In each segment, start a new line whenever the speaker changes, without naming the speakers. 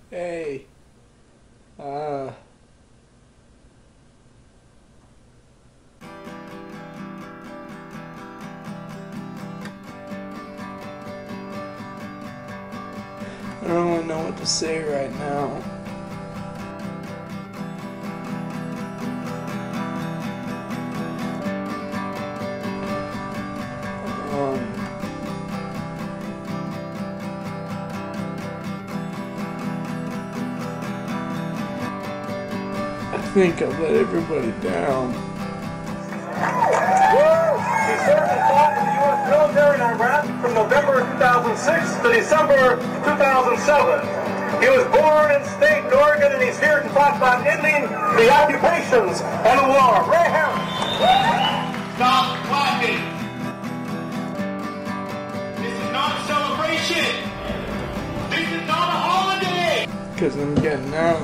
Hey. Uh. I don't really know what to say right now. I think I let everybody down.
He served and fought in the U.S. military in Iraq from November 2006 to December 2007. He was born and stayed in Oregon, and he's here to talk about ending the occupations and the war. Ray Harris.
Stop clapping. This is not a celebration. This is not a holiday.
Because I'm getting out.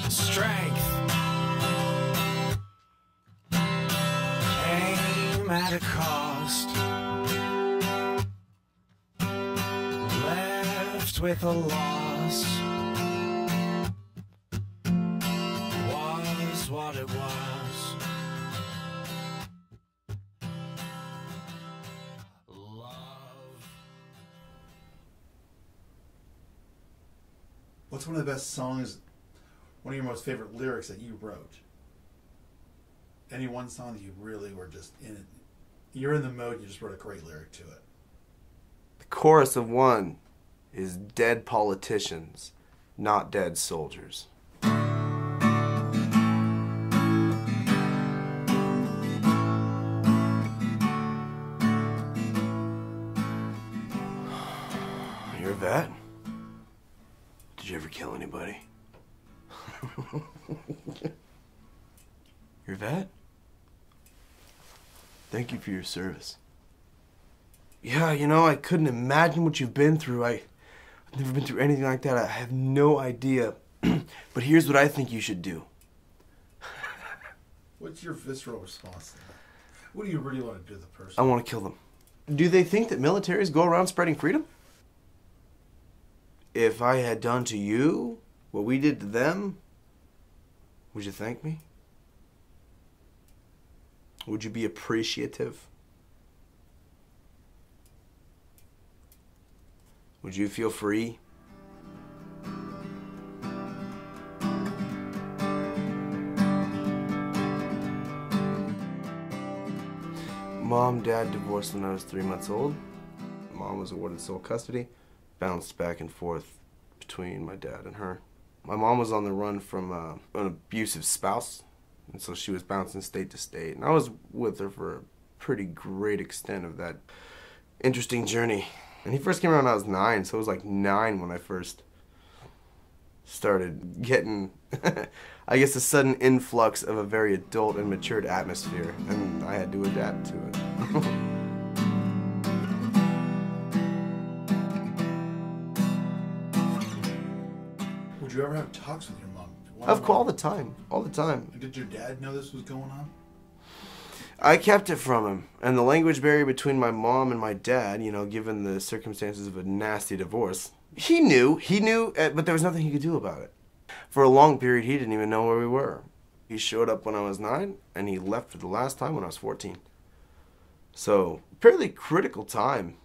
Strength came at a cost, left with a loss, was what it was. Love.
What's one of the best songs, one of your most favorite lyrics that you wrote? Any one song that you really were just in it? You're in the mode, you just wrote a great lyric to it.
The chorus of one is dead politicians, not dead soldiers. You're a vet? Did you ever kill anybody? You're a vet? Thank you for your service. Yeah, you know, I couldn't imagine what you've been through. I've never been through anything like that. I have no idea. But here's what I think you should do.
What's your visceral response to that? What do you really want to do to the person?
I want to kill them. Do they think that militaries go around spreading freedom? If I had done to you what we did to them, would you thank me? Would you be appreciative? Would you feel free? Mom, Dad divorced when I was 3 months old. Mom was awarded sole custody, bounced back and forth between my dad and her. My mom was on the run from an abusive spouse, and so she was bouncing state to state. And I was with her for a pretty great extent of that interesting journey. And he first came around when I was 9, so it was like 9 when I first started getting, I guess, a sudden influx of a very adult and matured atmosphere, and I had to adapt to it.
Would you ever have talks with your mom?
All the time, all the time.
Did your dad know this was going on?
I kept it from him, and the language barrier between my mom and my dad, you know, given the circumstances of a nasty divorce, he knew, but there was nothing he could do about it. For a long period, he didn't even know where we were. He showed up when I was 9, and he left for the last time when I was 14. So, fairly critical time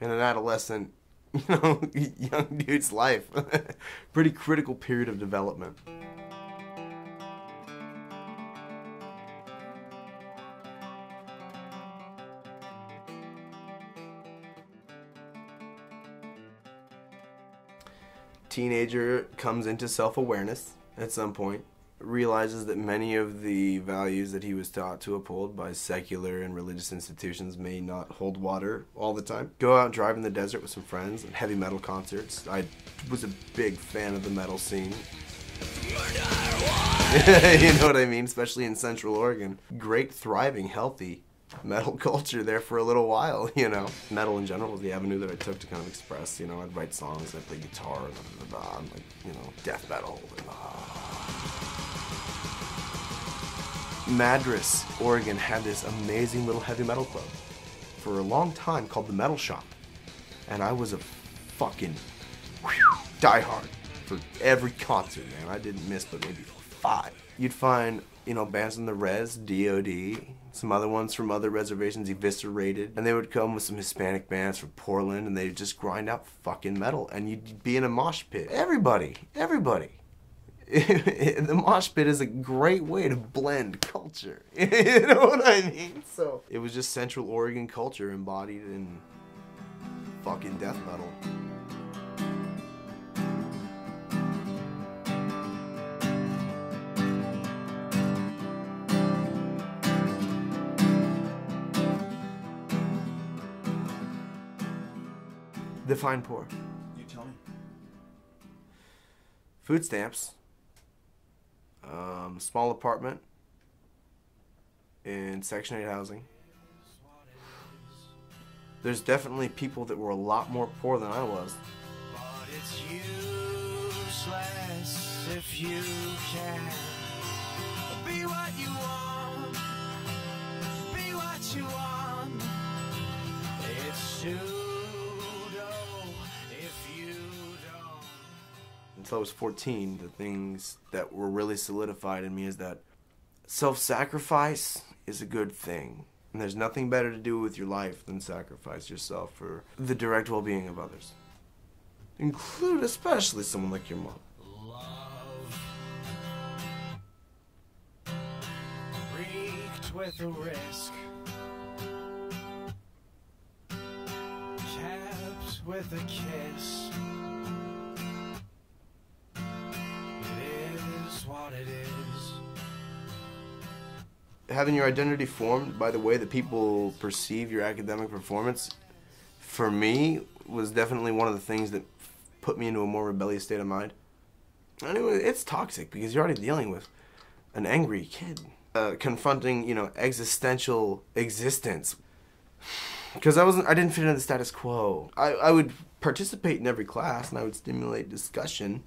in an adolescent, you know, young dude's life. Pretty critical period of development. Teenager comes into self-awareness at some point, realizes that many of the values that he was taught to uphold by secular and religious institutions may not hold water all the time. Go out and drive in the desert with some friends and heavy metal concerts. I was a big fan of the metal scene. You know what I mean? Especially in Central Oregon. Great, thriving, healthy metal culture there for a little while, you know. Metal in general was the avenue that I took to kind of express, you know. I'd write songs, I'd play guitar, and like, you know, death metal. Madras, Oregon had this amazing little heavy metal club for a long time called the Metal Shop. And I was a fucking diehard for every concert, man. I didn't miss but maybe 5. You'd find, you know, bands in the Res, DOD, some other ones from other reservations, Eviscerated, and they would come with some Hispanic bands from Portland, and they'd just grind out fucking metal, and you'd be in a mosh pit. Everybody. The mosh pit is a great way to blend culture. You know what I mean? So it was just Central Oregon culture embodied in fucking death metal. Define poor.
You tell me.
Food stamps. Small apartment in Section 8 housing. There's definitely people that were a lot more poor than I was.
But it's useless if you can't be what you want. Be what you want. It's pseudo if you don't.
Until I was 14, the things that were really solidified in me is that self-sacrifice is a good thing. And there's nothing better to do with your life than sacrifice yourself for the direct well-being of others. Include especially someone like your mom.
Love wreaked with a risk, kept with a kiss. It is what it is.
Having your identity formed by the way that people perceive your academic performance, for me, was definitely one of the things that put me into a more rebellious state of mind. And it's toxic because you're already dealing with an angry kid. Confronting, you know, existential existence. Because I didn't fit into the status quo. I would participate in every class and I would stimulate discussion.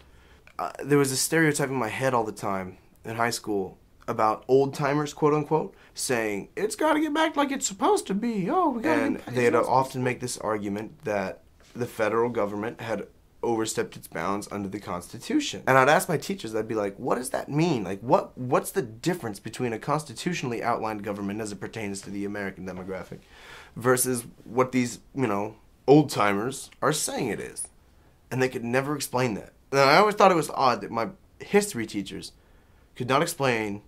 There was a stereotype in my head all the time in high school about old-timers, quote-unquote, saying, it's got to get back like it's supposed to be. Oh, we got to get back. And they'd often make this argument that the federal government had overstepped its bounds under the Constitution. And I'd ask my teachers, I'd be like, what does that mean? Like, what's the difference between a constitutionally outlined government as it pertains to the American demographic versus what these, you know, old-timers are saying it is? And they could never explain that. And I always thought it was odd that my history teachers could not explain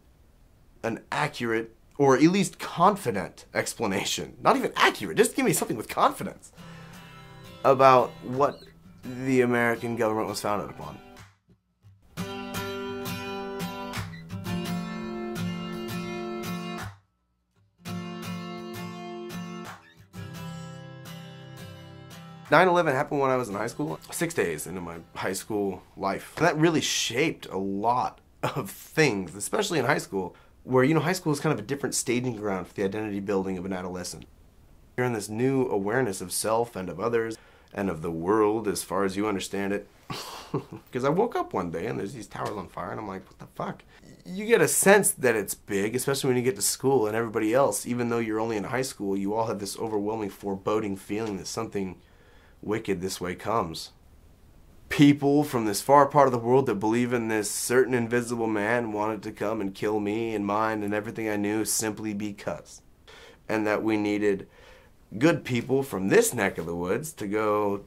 an accurate or at least confident explanation. Not even accurate, just give me something with confidence about what the American government was founded upon. "9/11 happened when I was in high school, 6 days into my high school life. And that really shaped a lot of things, especially in high school, where, you know, high school is kind of a different staging ground for the identity building of an adolescent. You're in this new awareness of self and of others and of the world as far as you understand it. Because I woke up one day and there's these towers on fire and I'm like, what the fuck? You get a sense that it's big, especially when you get to school and everybody else, even though you're only in high school, you all have this overwhelming foreboding feeling that something wicked this way comes. People from this far part of the world that believe in this certain invisible man wanted to come and kill me and mine and everything I knew simply because. And that we needed good people from this neck of the woods to go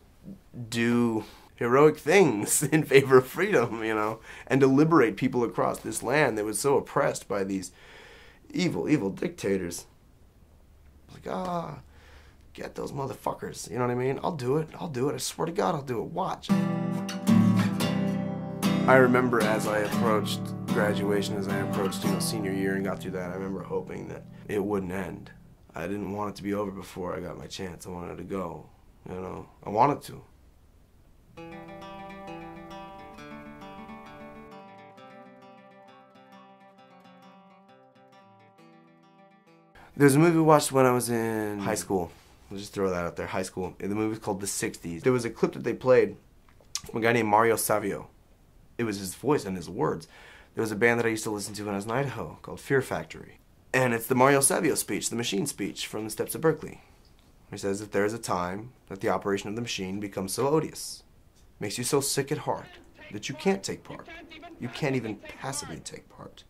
do heroic things in favor of freedom, you know, and to liberate people across this land that was so oppressed by these evil, evil dictators. Like, get those motherfuckers, you know what I mean? I'll do it, I swear to God I'll do it, watch. I remember as I approached graduation, as I approached, you know, senior year and got through that, I remember hoping that it wouldn't end. I didn't want it to be over before I got my chance. I wanted to go, you know, I wanted to. There's a movie we watched when I was in high school. I'll just throw that out there, high school. The movie's called The 60s. There was a clip that they played from a guy named Mario Savio. It was his voice and his words. There was a band that I used to listen to when I was in Idaho called Fear Factory. And it's the Mario Savio speech, the machine speech from the Steps of Berkeley. He says that there is a time that the operation of the machine becomes so odious, makes you so sick at heart, that you can't take part. You can't even passively take part.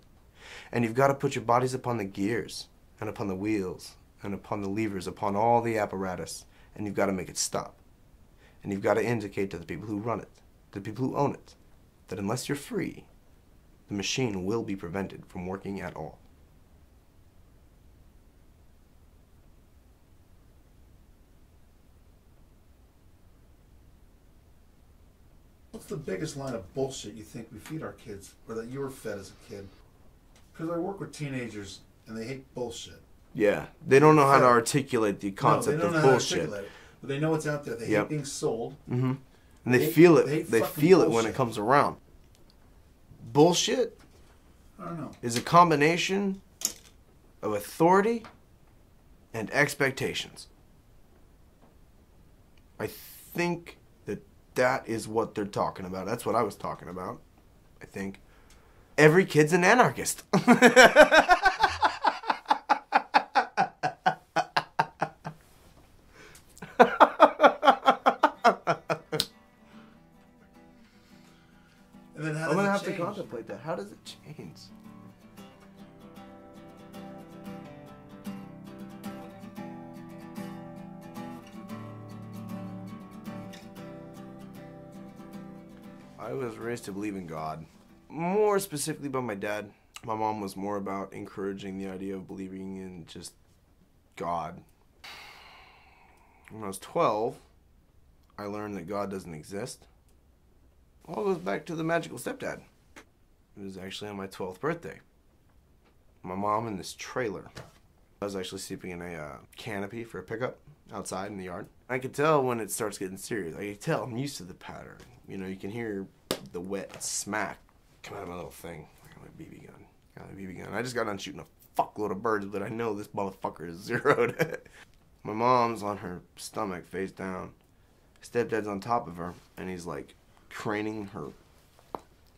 And you've got to put your bodies upon the gears, and upon the wheels, and upon the levers, upon all the apparatus, and you've got to make it stop. And you've got to indicate to the people who run it, to the people who own it, that unless you're free, the machine will be prevented from working at all.
What's the biggest line of bullshit you think we feed our kids, or that you were fed as a kid? Because I work with teenagers, and they hate bullshit.
Yeah, they don't know how to articulate the concept
no, they don't
of
know
bullshit.
How to articulate it, but they know it's out there. They hate being sold.
Mm-hmm. And they feel it. They feel it when
bullshit.
it comes around. Bullshit
I don't know.
is a combination of authority and expectations. I think that is what they're talking about. That's what I was talking about, I think. Every kid's an anarchist.
And then how does
I'm going to
it
have
change?
to contemplate that. How does it change? I was raised to believe in God. More specifically by my dad. My mom was more about encouraging the idea of believing in just God. When I was 12, I learned that God doesn't exist. All goes back to the magical stepdad. It was actually on my 12th birthday. My mom in this trailer. I was actually sleeping in a canopy for a pickup outside in the yard. I could tell when it starts getting serious. I could tell I'm used to the pattern. You know, you can hear the wet smack come out of my little thing. I got my BB gun. I just got done shooting a fuckload of birds, but I know this motherfucker is zeroed. My mom's on her stomach, face down. Stepdad's on top of her, and he's like craning her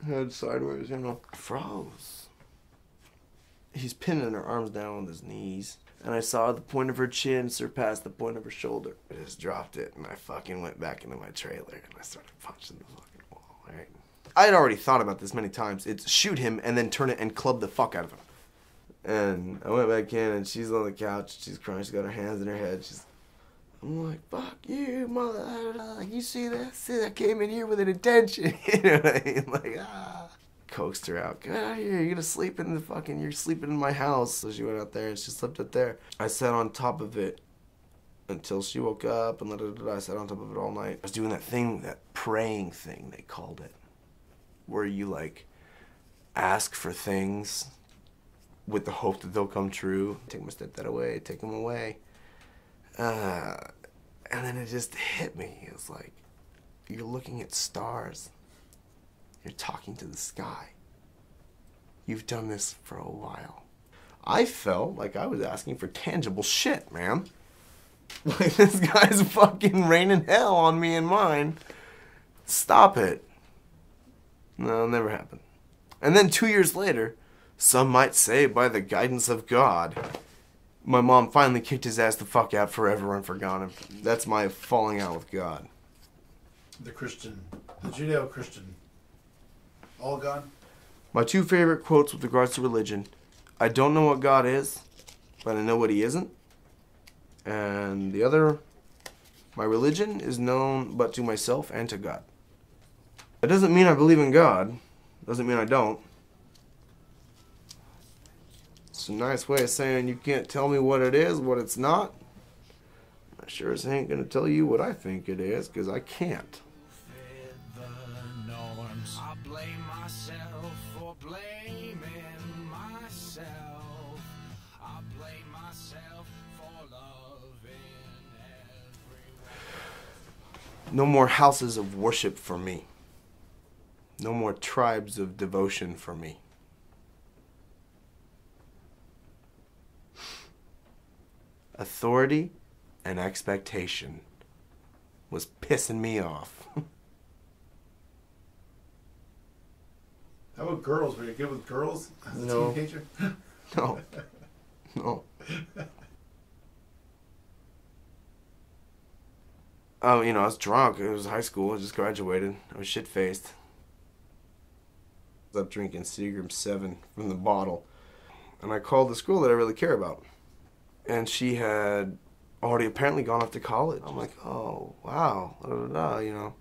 head sideways, you know. Froze. He's pinning her arms down with his knees. And I saw the point of her chin surpass the point of her shoulder. I just dropped it, and I fucking went back into my trailer, and I started punching the fucking wall, right? I had already thought about this many times. It's shoot him and then turn it and club the fuck out of him. And I went back in, and she's on the couch. She's crying. She's got her hands in her head. I'm like, fuck you, mother. You see that? See, I came in here with an intention. You know what I mean? Like, coaxed her out. Get out of here. You're gonna sleep in the fucking, you're sleeping in my house. So she went out there and she slept up there. I sat on top of it until she woke up, and I sat on top of it all night. I was doing that thing, that praying thing, they called it, where you like ask for things with the hope that they'll come true. Take my stepdad away, take him away. And then it just hit me. It was like, you're looking at stars. You're talking to the sky. You've done this for a while. I felt like I was asking for tangible shit, man. Like, this guy's fucking raining hell on me and mine. Stop it. No, it'll never happen. And then 2 years later, some might say by the guidance of God, my mom finally kicked his ass the fuck out forever and forgot him. That's my falling out with God.
The Judeo-Christian. All God?
My two favorite quotes with regards to religion. I don't know what God is, but I know what he isn't. And the other, my religion is known but to myself and to God. That doesn't mean I believe in God. Doesn't mean I don't. It's a nice way of saying you can't tell me what it is, what it's not. I sure as ain't gonna tell you what I think it is, because I can't.
I blame myself for blaming myself. I blame myself for loving everyone.
No more houses of worship for me. No more tribes of devotion for me. authority and expectation was pissing me off.
How about girls? Were you good with girls as a
No.
teenager?
No. No. Oh, you know, I was drunk. It was high school. I just graduated. I was shit-faced. I was up drinking Seagram 7 from the bottle. And I called this girl that I really care about. And she had already apparently gone off to college. I'm like, oh, wow, you know.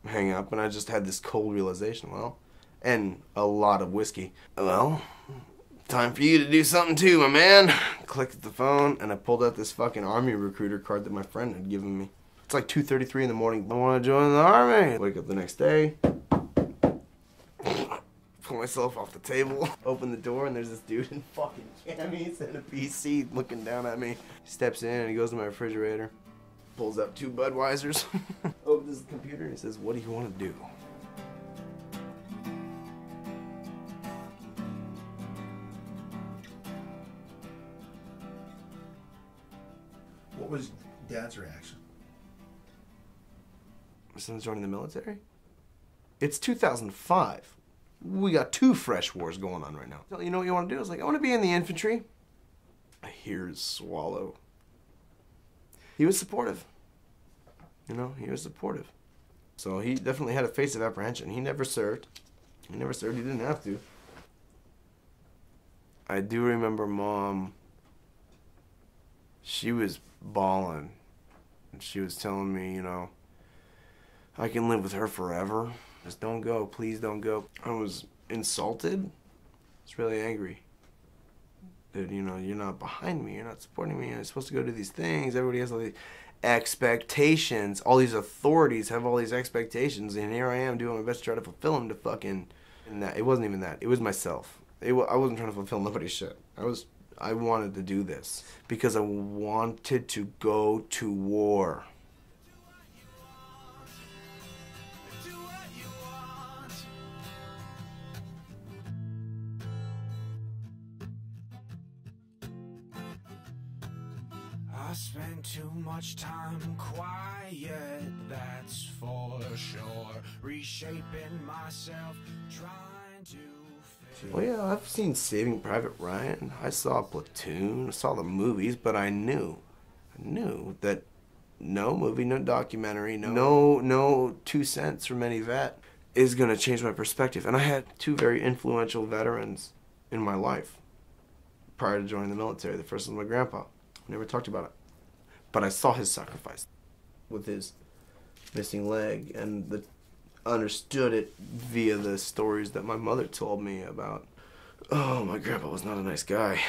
Hang up, and I just had this cold realization, well, and a lot of whiskey. Well, time for you to do something too, my man. Clicked the phone, and I pulled out this fucking Army recruiter card that my friend had given me. It's like 2:33 in the morning. I want to join the Army. Wake up the next day. Pull myself off the table. Open the door, and there's this dude in fucking jammies and a PC looking down at me. He steps in, and he goes to my refrigerator. Pulls up 2 Budweisers. Opens the computer, and he says, what do you want to do?
What was Dad's reaction?
My son's joining the military? It's 2005. We got 2 fresh wars going on right now. You know what you want to do? I was like, I want to be in the infantry. I hear his swallow. He was supportive. You know, he was supportive. So he definitely had a face of apprehension. He never served. He never served. He didn't have to. I do remember Mom. She was bawling. And she was telling me, you know, I can live with her forever. Just don't go. Please don't go. I was insulted. I was really angry. That, you know, you're not behind me. You're not supporting me. You're supposed to go do these things. Everybody has all these expectations. All these authorities have all these expectations. And here I am doing my best to try to fulfill them to fucking... And that, it wasn't even that. It was myself. I wasn't trying to fulfill nobody's shit. I wanted to do this because I wanted to go to war.
I spend too much time quiet, that's for sure. Reshaping myself, trying to fit.
Well, yeah, I've seen Saving Private Ryan. I saw Platoon. I saw the movies, but I knew that no movie, no documentary, no 2 cents from any vet is going to change my perspective. And I had 2 very influential veterans in my life prior to joining the military. The first was my grandpa. I never talked about it. But I saw his sacrifice with his missing leg and understood it via the stories that my mother told me about. Oh, my grandpa was not a nice guy.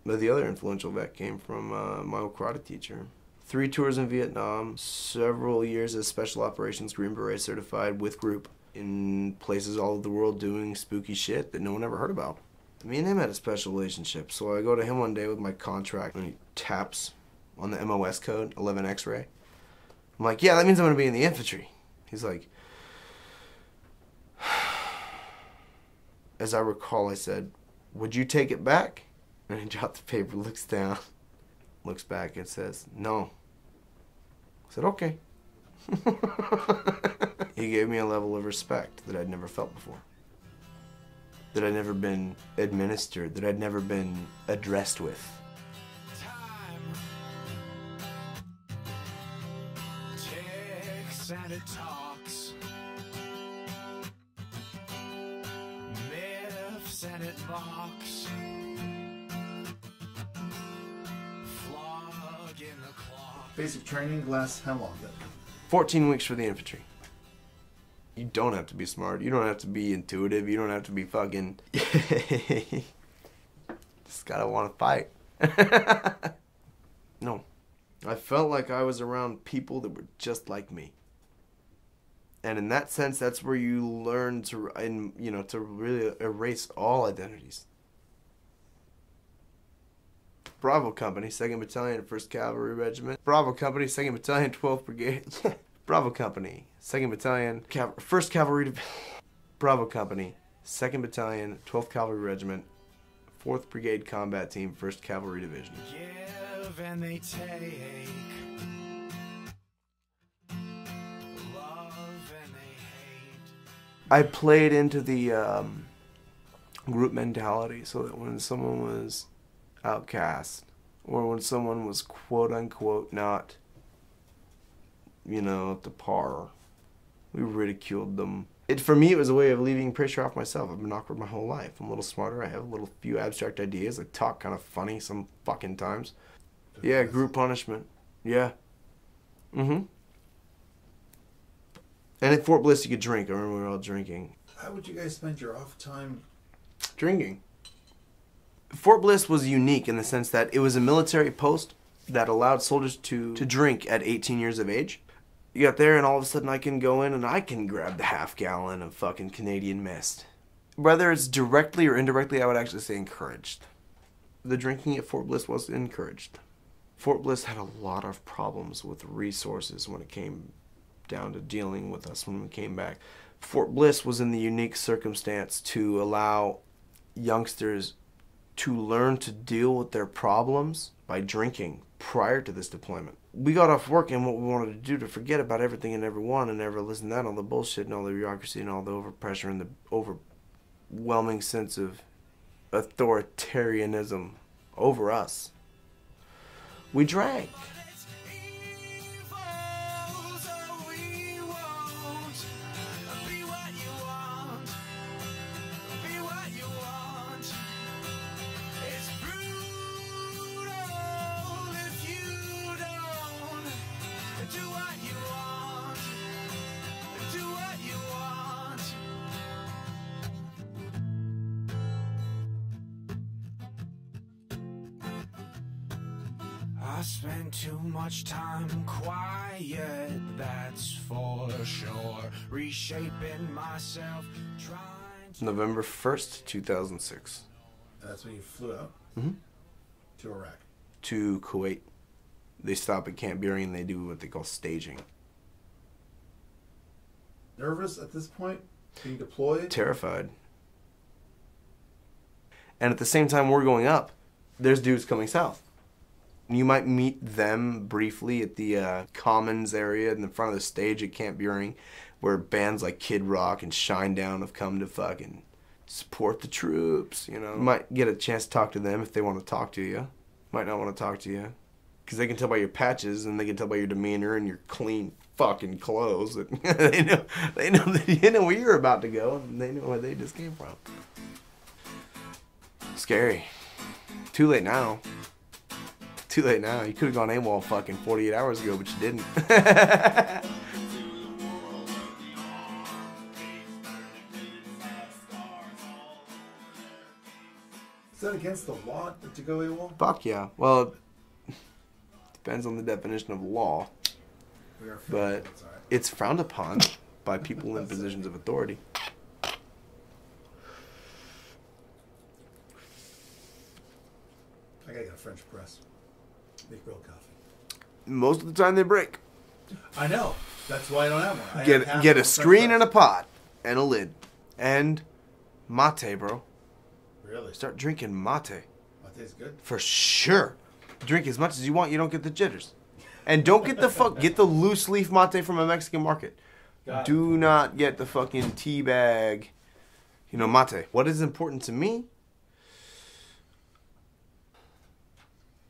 But the other influential vet came from my old karate teacher. 3 tours in Vietnam, several years as Special Operations Green Beret certified with group in places all over the world doing spooky shit that no one ever heard about. Me and him had a special relationship, so I go to him one day with my contract, and he taps on the MOS code, 11 X-ray. I'm like, yeah, that means I'm going to be in the infantry. He's like, as I recall, I said, would you take it back? And he dropped the paper, looks down, looks back, and says, no. I said, okay. He gave me a level of respect that I'd never felt before. That I'd never been administered, that I'd never been addressed with.
Time ticks and it talks. Myths and it mocks. Flog in the clock.
Basic training lasts how long then?
14 weeks for the infantry. You don't have to be smart. You don't have to be intuitive. You don't have to be fucking... Just gotta want to fight. No. I felt like I was around people that were just like me. And in that sense, that's where you learn to, to really erase all identities. Bravo Company, 2nd Battalion, 1st Cavalry Regiment. Bravo Company, 2nd Battalion, 12th Brigade. Bravo Company, 2nd Battalion, 1st Cavalry. Bravo Company, 2nd Battalion, 12th Cavalry Regiment, 4th Brigade Combat Team, 1st Cavalry Division.
Give and they take. Love and they hate.
I played into the group mentality so that when someone was outcast or when someone was quote unquote not, up to par, we ridiculed them. For me, it was a way of leaving pressure off myself. I've been awkward my whole life. I'm a little smarter. I have a few abstract ideas. I talk kind of funny some fucking times. Yeah, group punishment. Yeah. And at Fort Bliss, you could drink. I remember we were all drinking.
How would you guys spend your off time?
Drinking. Fort Bliss was unique in the sense that it was a military post that allowed soldiers to drink at 18 years of age. You got there and all of a sudden I can go in and I can grab the half-gallon of fucking Canadian Mist. Whether it's directly or indirectly, I would actually say encouraged. The drinking at Fort Bliss was encouraged. Fort Bliss had a lot of problems with resources when it came down to dealing with us when we came back. Fort Bliss was in the unique circumstance to allow youngsters to learn to deal with their problems by drinking prior to this deployment. We got off work and what we wanted to do to forget about everything and everyone and never listen to that, all the bullshit and all the bureaucracy and all the overpressure and the overwhelming sense of authoritarianism over us. We drank.
I spend too much time quiet, that's for sure. Reshaping myself, trying to...
November 1st, 2006.
That's when you flew out to Iraq.
To Kuwait. They stop at Camp Buehring and they do what they call staging.
Nervous at this point? Being deployed?
Terrified. And at the same time we're going up, there's dudes coming south. You might meet them briefly at the Commons area in the front of the stage at Camp Buehring, where bands like Kid Rock and Shinedown have come to fucking support the troops, You might get a chance to talk to them if they want to talk to you. Might not want to talk to you. Because they can tell by your patches and they can tell by your demeanor and your clean fucking clothes that they know that you know where you're about to go and they know where they just came from. Scary. Too late now. Too late now. You could have gone AWOL fucking 48 hours ago, but you didn't.
Is that against the law to go AWOL?
Fuck yeah. Well, it depends on the definition of law. But it's frowned upon by people in positions of authority.
I gotta get a French press. Make real coffee.
Most of the time they break.
I know. That's why I don't have one.
Get a screen and a pot and a lid. And mate, bro.
Really?
Start drinking mate.
Mate's good?
For sure. Drink as much as you want, you don't get the jitters. And don't get get the loose leaf mate from a Mexican market. Do not get the fucking tea bag, mate. What is important to me?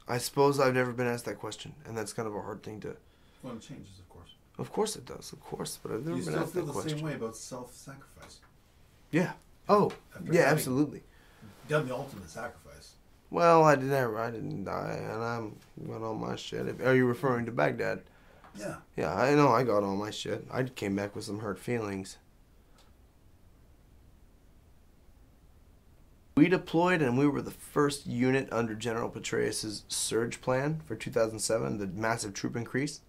I suppose I've never been asked that question, and that's kind of a hard thing to...
Well, it changes, of course.
Of course it does, of course, but I've never been asked that question.
You still feel the same way about self-sacrifice?
Yeah. Oh, yeah, absolutely.
Done the ultimate sacrifice.
Well, I didn't die, and I got all my shit. Are you referring to Baghdad?
Yeah.
Yeah, I know I got all my shit. I came back with some hurt feelings. We deployed and we were the first unit under General Petraeus' surge plan for 2007, the massive troop increase.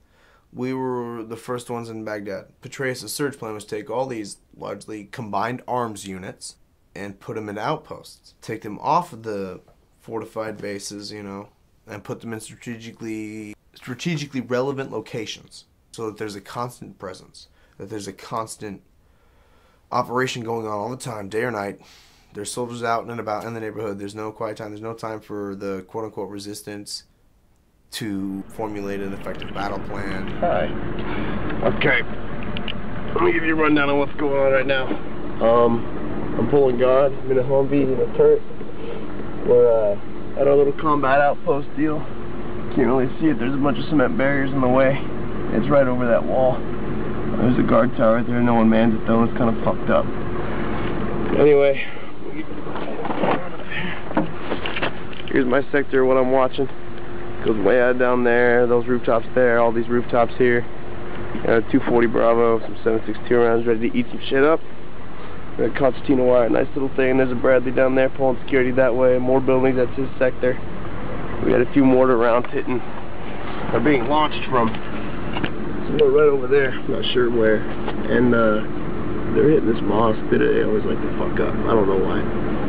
We were the first ones in Baghdad. Petraeus' surge plan was to take all these largely combined arms units and put them in outposts. Take them off of the fortified bases, and put them in strategically relevant locations so that there's a constant presence, that there's a constant operation going on all the time, day or night, There's soldiers out and about in the neighborhood. There's no quiet time. There's no time for the quote-unquote resistance to formulate an effective battle plan.
Hi. Okay. Let me give you a rundown on what's going on right now. I'm pulling guard. I'm in a Humvee in a turret. We're at our little combat outpost deal. Can't really see it. There's a bunch of cement barriers in the way. It's right over that wall. There's a guard tower right there. No one mans it though. It's kind of fucked up. Anyway, here's my sector. What I'm watching goes way out down there. Those rooftops there. All these rooftops here. 240 Bravo. Some 7.62 rounds ready to eat some shit up. We got concertina wire. Nice little thing. There's a Bradley down there pulling security that way. More buildings. That's his sector. We got a few mortar rounds hitting. Are being launched from somewhere right over there. I'm not sure where. And they're hitting this mosque that they always like to fuck up. I don't know why.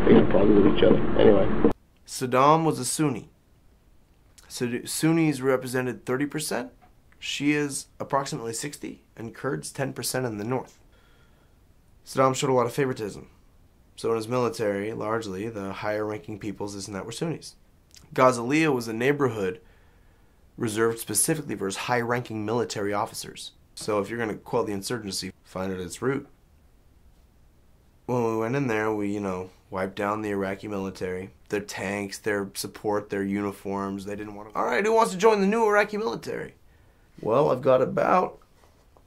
They got problems with each other. Anyway.
Saddam was a Sunni. Sunnis represented 30%. Shias approximately 60%. And Kurds 10% in the north. Saddam showed a lot of favoritism. So in his military, largely, the higher-ranking peoples isn't that were Sunnis. Ghazaliya was a neighborhood reserved specifically for his high-ranking military officers. So if you're going to quell the insurgency, find it at its root. When we went in there, we, wiped down the Iraqi military. Their tanks, their support, their uniforms. They didn't want to... All right, who wants to join the new Iraqi military? Well, I've got about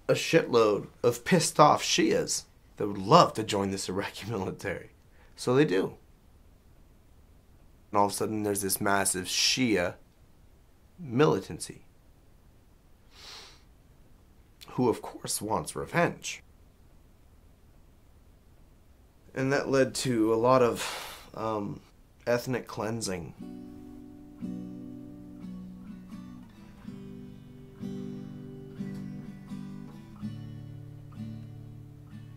a shitload of pissed-off Shias that would love to join this Iraqi military. So they do. And all of a sudden, there's this massive Shia militancy, who, of course, wants revenge. And that led to a lot of ethnic cleansing.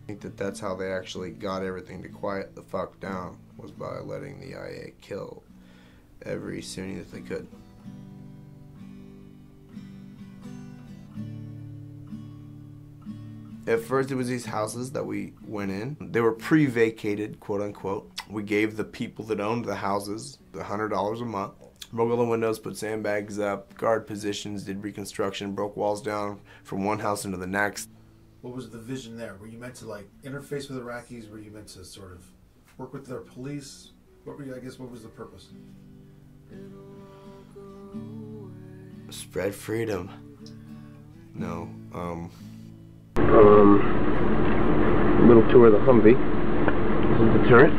I think that's how they actually got everything to quiet the fuck down, was by letting the IA kill every Sunni that they could. At first it was these houses that we went in. They were pre-vacated, quote unquote. We gave the people that owned the houses $100 a month. Broke all the windows, put sandbags up, guard positions, did reconstruction, broke walls down from one house into the next.
What was the vision there? Were you meant to interface with Iraqis? Were you meant to sort of work with their police? What was the purpose?
Spread freedom. No,
little tour of the Humvee. This is the turret.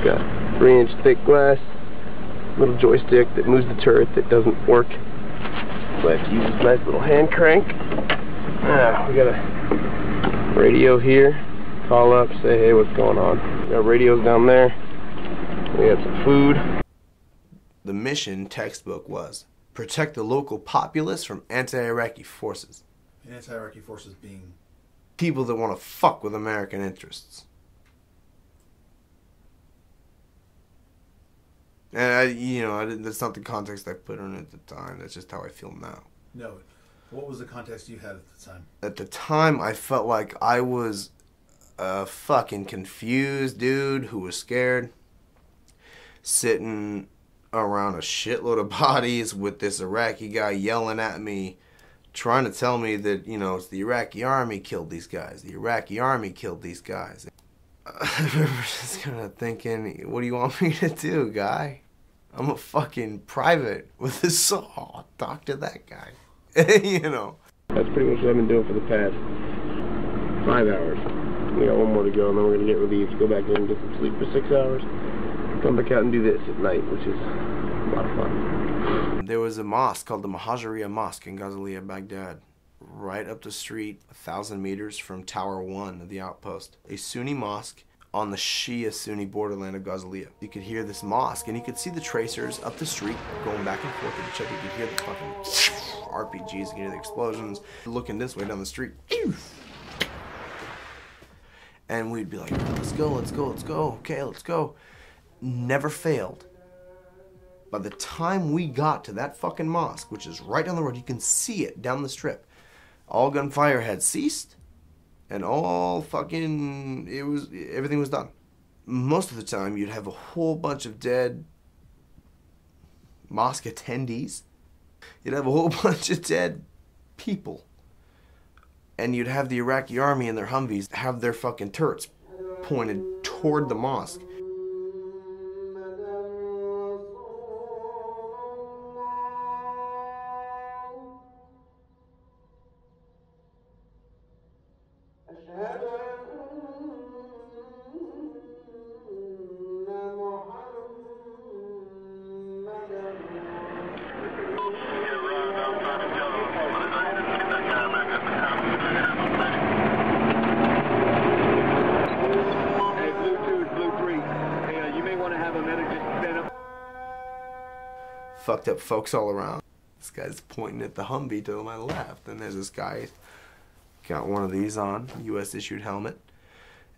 Got 3-inch thick glass. Little joystick that moves the turret that doesn't work. So I have to use this nice little hand crank. We got a radio here. Call up, say hey, what's going on? We got radios down there. We got some food.
The mission textbook was protect the local populace from anti-Iraqi forces.
And anti-Iraqi forces being
people that want to fuck with American interests. And that's not the context I put on it at the time. That's just how I feel now.
No. What was the context you had at the time?
At the time, I felt like I was a fucking confused dude who was scared, sitting around a shitload of bodies with this Iraqi guy yelling at me, trying to tell me that, it's the Iraqi army killed these guys. The Iraqi army killed these guys. I remember just kind of thinking, what do you want me to do, guy? I'm a fucking private with a saw. Talk to that guy.
That's pretty much what I've been doing for the past 5 hours. We got one more to go, and then we're going to get relieved, go back in and get some sleep for 6 hours, come back out and do this at night, which is a lot of fun.
There was a mosque called the Mahajiriya Mosque in Ghazaliya, Baghdad, right up the street, 1,000 meters from Tower 1 of the outpost. A Sunni mosque on the Shia-Sunni borderland of Ghazaliya. You could hear this mosque, and you could see the tracers up the street going back and forth with each other. You could hear the fucking RPGs, you could hear the explosions. Looking this way down the street. And we'd be like, let's go, let's go, let's go, okay, let's go. Never failed. By the time we got to that fucking mosque, which is right down the road, you can see it down the strip. All gunfire had ceased, and all fucking, everything was done. most of the time you'd have a whole bunch of dead mosque attendees. You'd have a whole bunch of dead people. And you'd have the Iraqi army and their Humvees have their fucking turrets pointed toward the mosque. Fucked up folks all around. This guy's pointing at the Humvee to my left, and there's this guy got one of these on, U.S. issued helmet,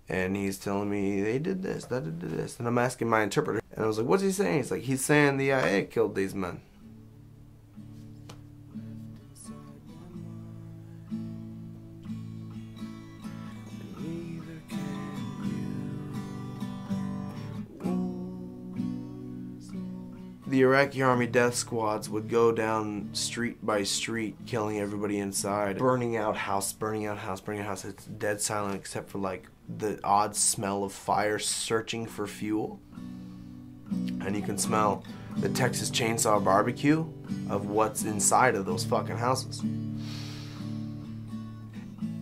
and he's telling me they did this, that did this, and I'm asking my interpreter, and I was like, what's he saying? He's like, he's saying the IA killed these men. The Iraqi army death squads would go down street by street, killing everybody inside, burning out house, burning out house, burning out house. It's dead silent except for like the odd smell of fire searching for fuel. And you can smell the Texas Chainsaw Barbecue of what's inside of those fucking houses.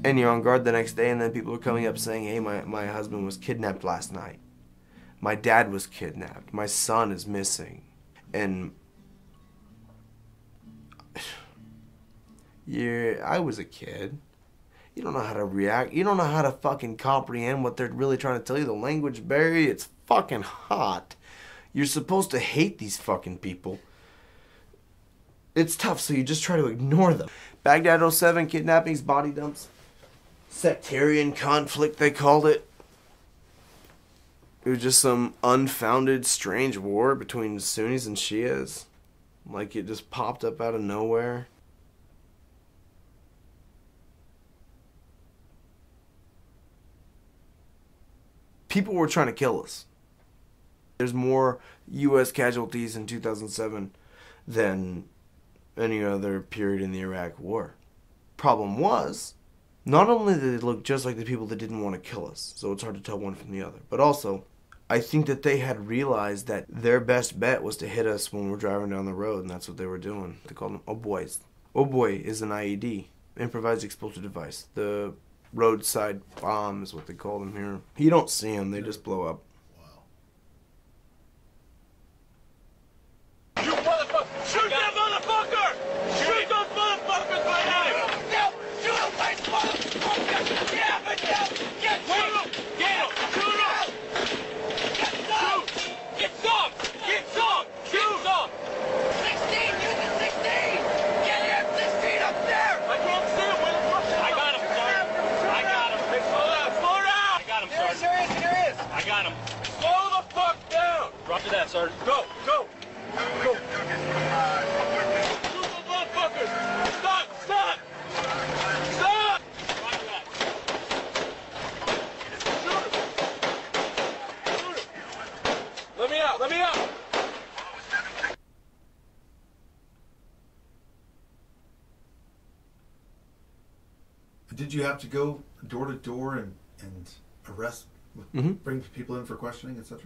And you're on guard the next day, and then people are coming up saying, hey, my husband was kidnapped last night. My dad was kidnapped. My son is missing. And I was a kid. You don't know how to react. You don't know how to fucking comprehend what they're really trying to tell you. The language barrier, it's fucking hot. You're supposed to hate these fucking people. It's tough, so you just try to ignore them. Baghdad 07, kidnappings, body dumps. Sectarian conflict, they called it. It was just some unfounded, strange war between Sunnis and Shias. Like, it just popped up out of nowhere. People were trying to kill us. There's more U.S. casualties in 2007 than any other period in the Iraq War. Problem was, not only did they look just like the people that didn't want to kill us, so it's hard to tell one from the other, but also, I think that they had realized that their best bet was to hit us when we're driving down the road, and that's what they were doing. They called them oboys. Oboy is an IED, improvised explosive device. The roadside bomb is what they call them here. You don't see them, they just blow up.
You motherfucker! Shoot that motherfucker! Shoot those motherfuckers right now! Shoot him, motherfucker! Yeah, but get him! Get him! Shoot him! Get some! Get some! Get some! Get some! 16! Use the 16! Get him! 16 up there! I can't see him. Where the fuck? I got him, Sergeant. I got him. Slow down! Slow down! I got him, Sergeant. Here he is! I got him. Slow the fuck down! Drop to that, Sergeant. Go! Go! Go! Shoot those motherfuckers! Stop! Stop! Stop! Roger that. Shoot him! Shoot him! Let me out! Let me out!
Did you have to go door to door and arrest, bring people in for questioning, etc.?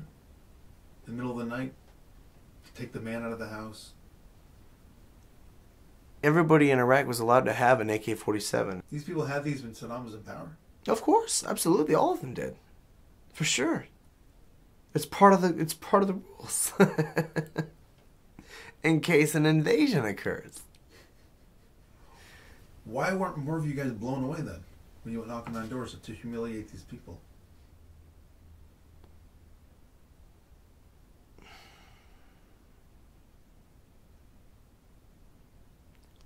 In the middle of the night? Take the man out of the house?
Everybody in Iraq was allowed to have an AK-47.
These people had these when Saddam was in power?
Of course, absolutely, all of them did. For sure. It's part of the rules. In case an invasion occurs.
Why weren't more of you guys blown away then? When you went knocking on doors to humiliate these people?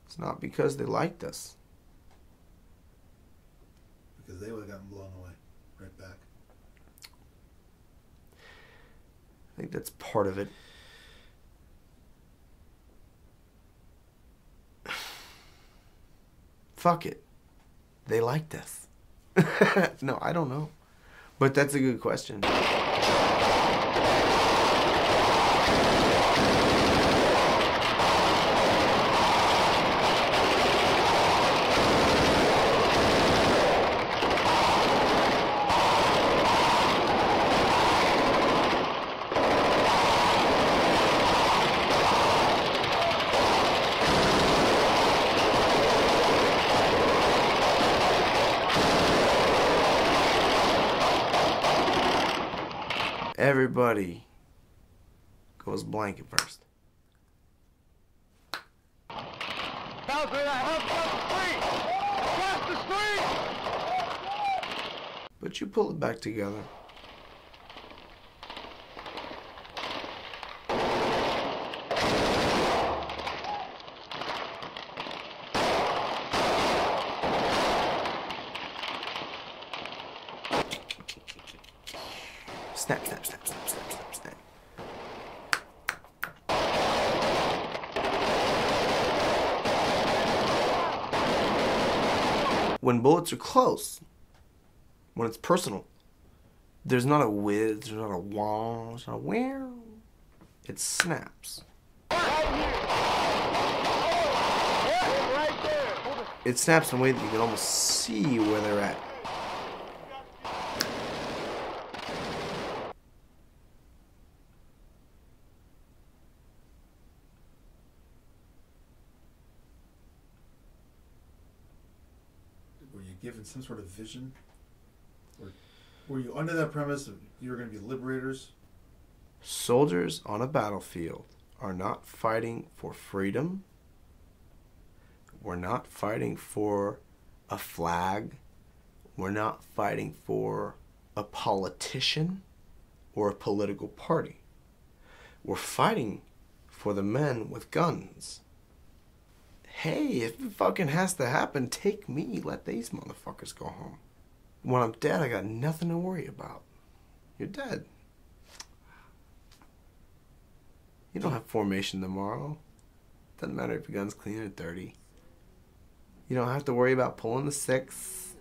It's not because they liked us.
Because they would have gotten blown away right back.
I think that's part of it. Fuck it. They liked us. No, I don't know. But that's a good question. Everybody goes blank at first. But you pull it back together. Snap, snap, snap, snap, snap, snap, snap. When bullets are close, when it's personal, there's not a whiz, there's not a wah, there's not a where. It snaps. It snaps in a way that you can almost see where they're at.
Were you given some sort of vision? Or were you under that premise of you were going to be liberators?
Soldiers on a battlefield are not fighting for freedom. We're not fighting for a flag. We're not fighting for a politician or a political party. We're fighting for the men with guns. Hey, if it fucking has to happen, take me. Let these motherfuckers go home. When I'm dead, I got nothing to worry about. You're dead. You don't have formation tomorrow. Doesn't matter if your gun's clean or dirty. You don't have to worry about pulling the 6.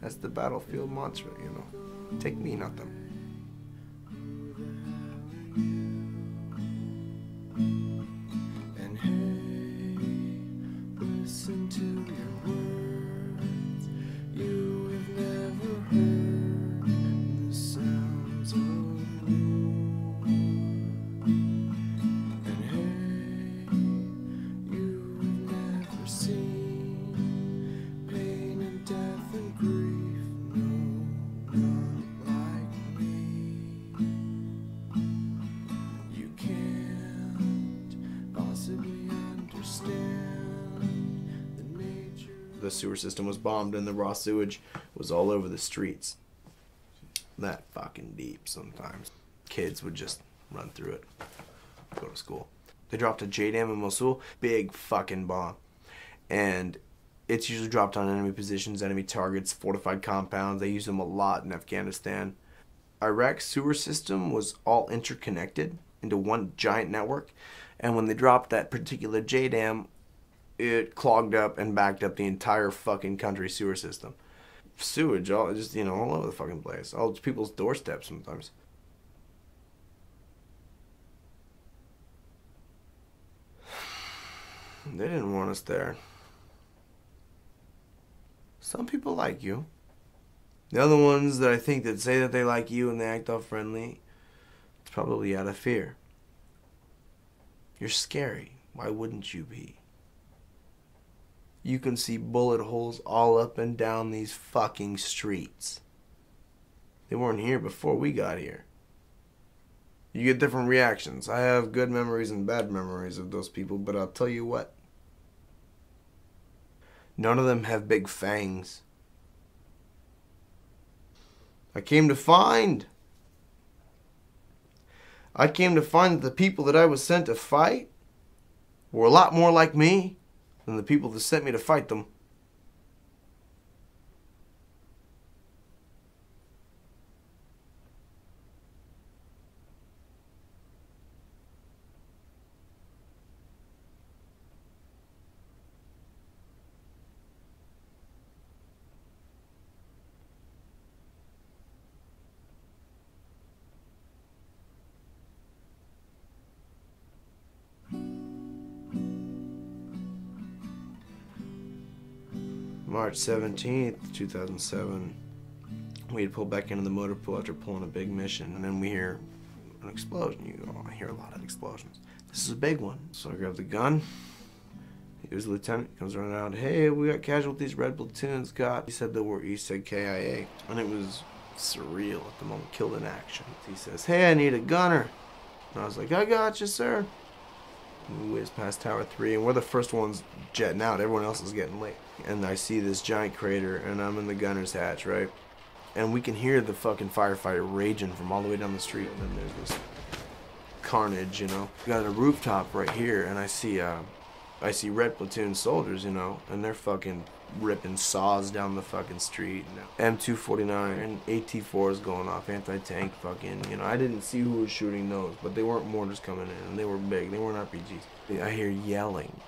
That's the battlefield mantra, you know. Take me, not them.
And hey, listen to your words. You have never heard the sounds of war. And hey, you have never seen pain and death and grief. No, not like me. You can't possibly understand the nature.
The sewer system was bombed and the raw sewage was all over the streets. That fucking deep sometimes. Kids would just run through it, go to school. They dropped a JDAM in Mosul, big fucking bomb. And it's usually dropped on enemy positions, enemy targets, fortified compounds. They use them a lot in Afghanistan. Iraq's sewer system was all interconnected into one giant network. And when they dropped that particular JDAM, it clogged up and backed up the entire fucking country sewer system. Sewage, all just, you know, all over the fucking place. All people's doorsteps sometimes. They didn't want us there. Some people like you. The other ones that I think that say that they like you and they act all friendly, it's probably out of fear. You're scary. Why wouldn't you be? You can see bullet holes all up and down these fucking streets. They weren't here before we got here. You get different reactions. I have good memories and bad memories of those people, but I'll tell you what. None of them have big fangs. I came to find that the people that I was sent to fight were a lot more like me than the people that sent me to fight them. March 17th, 2007, we had pulled back into the motor pool after pulling a big mission, and then we hear an explosion. You go, I hear a lot of explosions. This is a big one. So I grab the gun. He was the lieutenant, comes running out. Hey, we got casualties, red platoon's got. He said KIA. And it was surreal at the moment, killed in action. He says, "Hey, I need a gunner." And I was like, "I got you, sir." And we whiz past Tower 3, and we're the first ones jetting out. Everyone else is getting late. And I see this giant crater, and I'm in the gunner's hatch, right? And we can hear the fucking firefighter raging from all the way down the street. And then there's this carnage, you know. We got a rooftop right here, and I see Red Platoon soldiers, you know, and they're fucking ripping saws down the fucking street. M249 and AT4s going off, anti-tank fucking, you know. I didn't see who was shooting those, but they weren't mortars coming in, and they were big. They weren't RPGs. I hear yelling.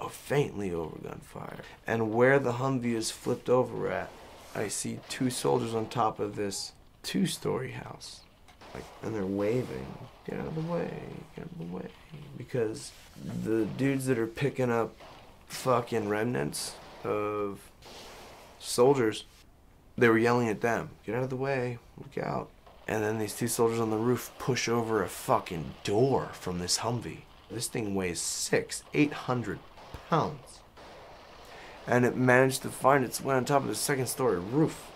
Oh, faintly over gunfire. And where the Humvee is flipped over at, I see two soldiers on top of this 2-story house. Like, and they're waving, "Get out of the way, get out of the way." Because the dudes that are picking up fucking remnants of soldiers, they were yelling at them, "Get out of the way, look out." And then these two soldiers on the roof push over a fucking door from this Humvee. This thing weighs 800 pounds. And it managed to find its way on top of the 2nd-story roof.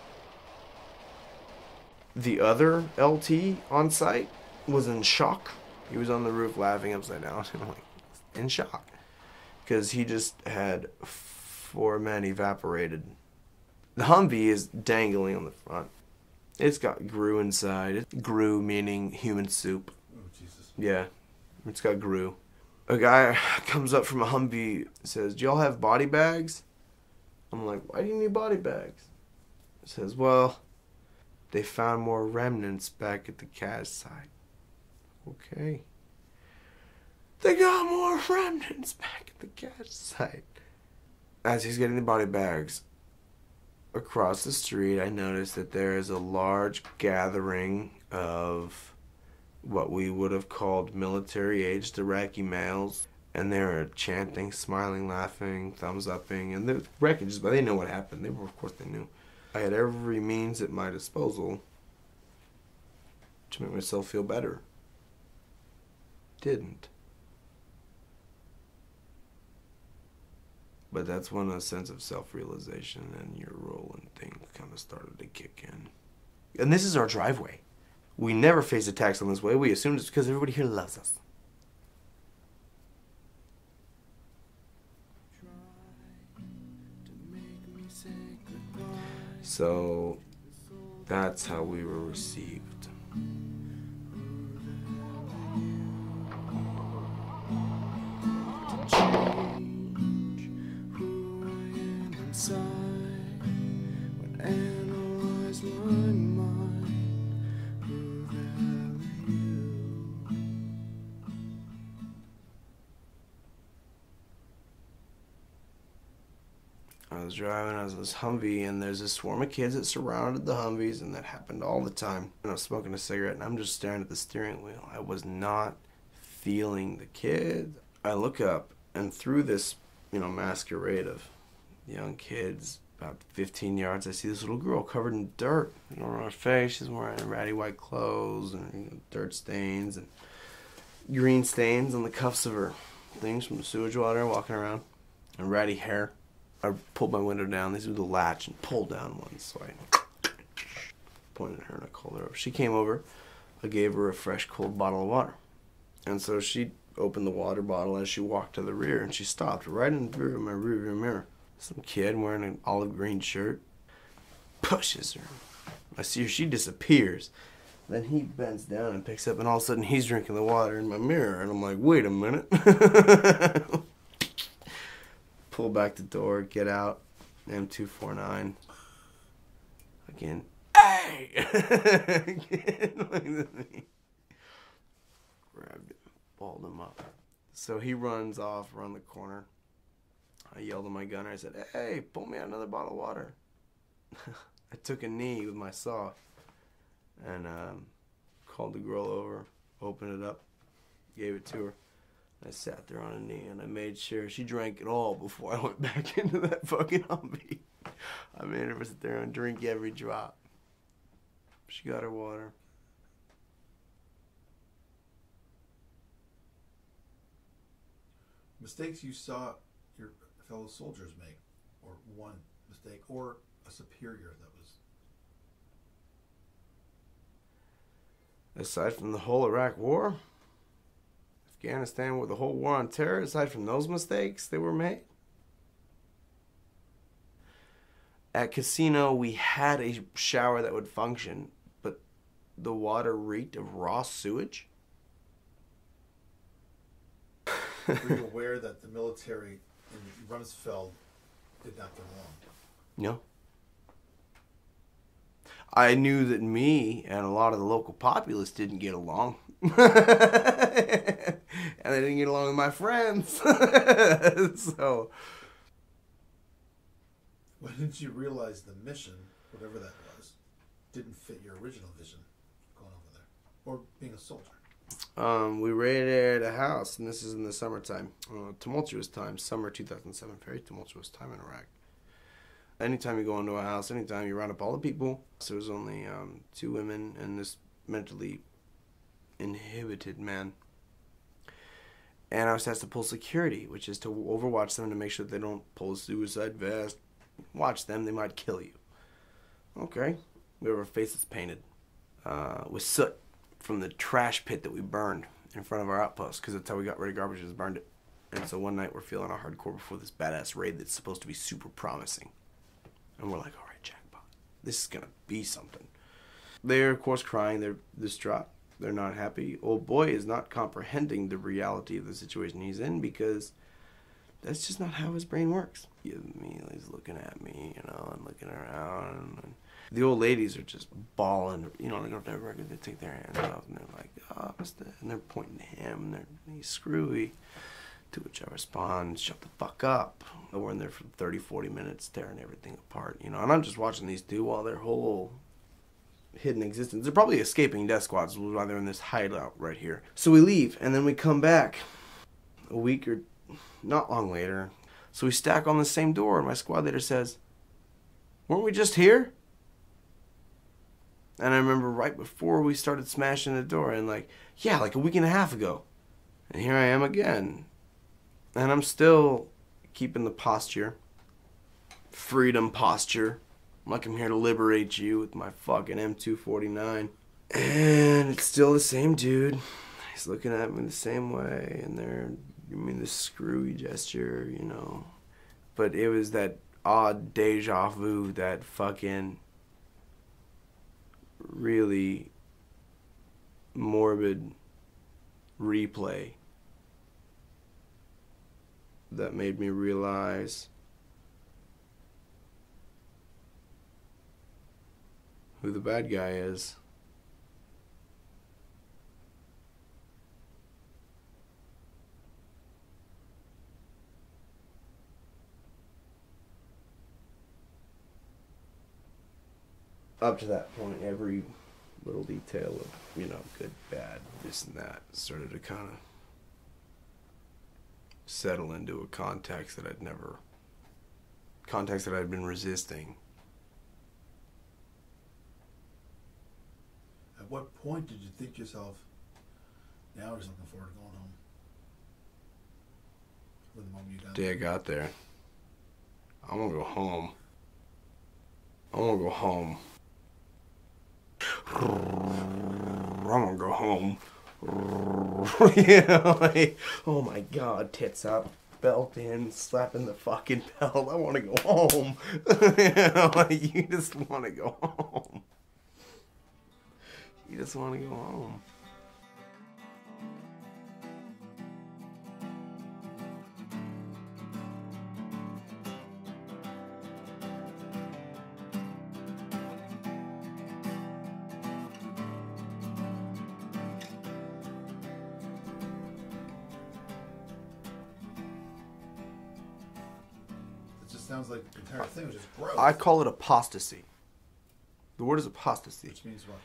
The other LT on site was in shock. He was on the roof laughing upside down, like, in shock. Because he just had 4 men evaporated. The Humvee is dangling on the front. It's got GRU inside. It's GRU meaning human soup.
Oh, Jesus.
Yeah, it's got GRU. A guy comes up from a Humvee, says, "Do y'all have body bags?" I'm like, "Why do you need body bags?" He says, "Well, they found more remnants back at the CAS site." Okay. They got more remnants back at the CAS site. As he's getting the body bags, across the street, I noticed that there is a large gathering of what we would have called military-aged Iraqi males. And they were chanting, smiling, laughing, thumbs-upping, and the wreckage, but they know what happened. Of course they knew. I had every means at my disposal to make myself feel better. Didn't. But that's when a sense of self-realization and your role in things kind of started to kick in. And this is our driveway. We never face attacks on this way. We assume it's because everybody here loves us. So that's how we were received. I was driving, I was in this Humvee, and there's a swarm of kids that surrounded the Humvees, and that happened all the time. And I was smoking a cigarette, and I'm just staring at the steering wheel. I was not feeling the kids. I look up, and through this, masquerade of young kids, about 15 yards, I see this little girl covered in dirt. On her face, she's wearing ratty white clothes, and dirt stains, and green stains on the cuffs of her things from the sewage water, walking around, and ratty hair. I pulled my window down, this was the latch, and pulled down one, so I pointed at her and I called her over. She came over, I gave her a fresh, cold bottle of water. And so she opened the water bottle as she walked to the rear, and she stopped right in the rear of my rearview mirror. Some kid wearing an olive green shirt pushes her. I see her, she disappears. Then he bends down and picks up, and all of a sudden he's drinking the water in my mirror, and I'm like, wait a minute. Pull back the door, get out, M249. Again, hey! Again, grabbed him, balled him up. So he runs off around the corner. I yelled at my gunner, I said, "Hey, pull me out another bottle of water." I took a knee with my saw and called the girl over, opened it up, gave it to her. I sat there on a knee and I made sure she drank it all before I went back into that fucking Humvee. I made her sit there and drink every drop. She got her water.
Mistakes you saw your fellow soldiers make, or one mistake, or a superior that was...
Aside from the whole Iraq War, Afghanistan with the whole war on terror, aside from those mistakes that were made. At Casino, we had a shower that would function, but the water reeked of raw sewage.
Were you aware that the military in Rumsfeld did not get along?
No. I knew that me and a lot of the local populace didn't get along. And I didn't get along with my friends. So...
When did you realize the mission, whatever that was, didn't fit your original vision going over there? Or being a soldier?
We raided a house, and this is in the summertime. Tumultuous time, summer 2007, very tumultuous time in Iraq. Anytime you go into a house, anytime you round up all the people, so there was only 2 women and this mentally inhibited man. And I was asked to pull security, which is to overwatch them to make sure that they don't pull a suicide vest. Watch them, they might kill you. Okay. We have our faces painted with soot from the trash pit that we burned in front of our outpost, because that's how we got rid of garbage, is burned it. And so one night we're feeling our hardcore before this badass raid that's supposed to be super promising. And we're like, all right, jackpot. This is going to be something. They're, of course, crying. They're distraught. They're not happy. Old boy is not comprehending the reality of the situation he's in, because that's just not how his brain works. He's looking at me, you know, and looking around. And the old ladies are just bawling. You know, they go to their record, they take their hands off, and they're like, oh, what's that? And they're pointing to him, and he's screwy. To which I respond, shut the fuck up. We're in there for 30, 40 minutes, tearing everything apart, you know. And I'm just watching these two while their whole hidden existence. They're probably escaping death squads while they're in this hideout right here. So we leave, and then we come back a week or not long later. So we stack on the same door, and my squad leader says, weren't we just here? And I remember right before we started smashing the door, and like, yeah, like a week and a half ago. And here I am again. And I'm still keeping the posture. Freedom posture. Like I'm here to liberate you with my fucking M249. And it's still the same dude. He's looking at me the same way, and they're giving me this screwy gesture, you know. But it was that odd deja vu, that fucking really morbid replay that made me realize who the bad guy is. Up to that point, every little detail of, you know, good, bad, this and that started to kind of settle into a context that I'd been resisting.
At what point did you think to yourself, now we're just looking forward to going home? When the moment you got
Day I got there, I want to go home. I want to go home. I want to go home. You know, like, oh my God, tits up, belt in, slapping the fucking belt. I want to go home. You know, like, you just want to go home. You just want to go home.
Sounds like the entire thing was just gross.
I call it apostasy. The word is apostasy.
Which means what?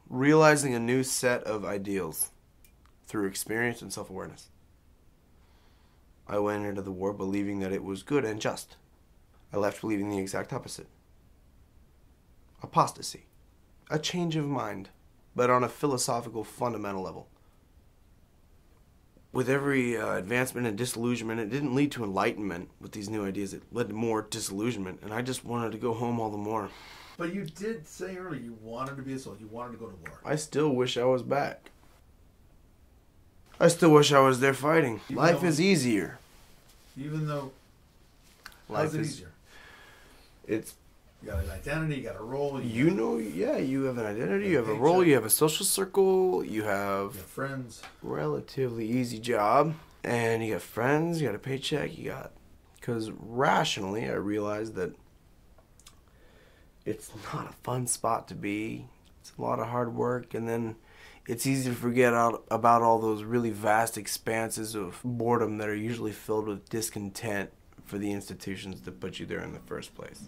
Realizing a new set of ideals through experience and self-awareness. I went into the war believing that it was good and just. I left believing the exact opposite. Apostasy. A change of mind, but on a philosophical, fundamental level. with every advancement and disillusionment, it didn't lead to enlightenment with these new ideas. It led to more disillusionment, and I just wanted to go home all the more.
But you did say earlier you wanted to be a soldier. You wanted to go to war.
I still wish I was back. I still wish I was there fighting. Life is easier.
Even though...
Life
how's it
is
easier?
It's...
You got an identity, you got a role.
You know, yeah, you have an identity, you have a role, you have a social circle, you have
friends.
Relatively easy job, and you got friends, you got a paycheck, you got... Because rationally, I realized that it's not a fun spot to be. It's a lot of hard work, and then it's easy to forget about all those really vast expanses of boredom that are usually filled with discontent for the institutions that put you there in the first place.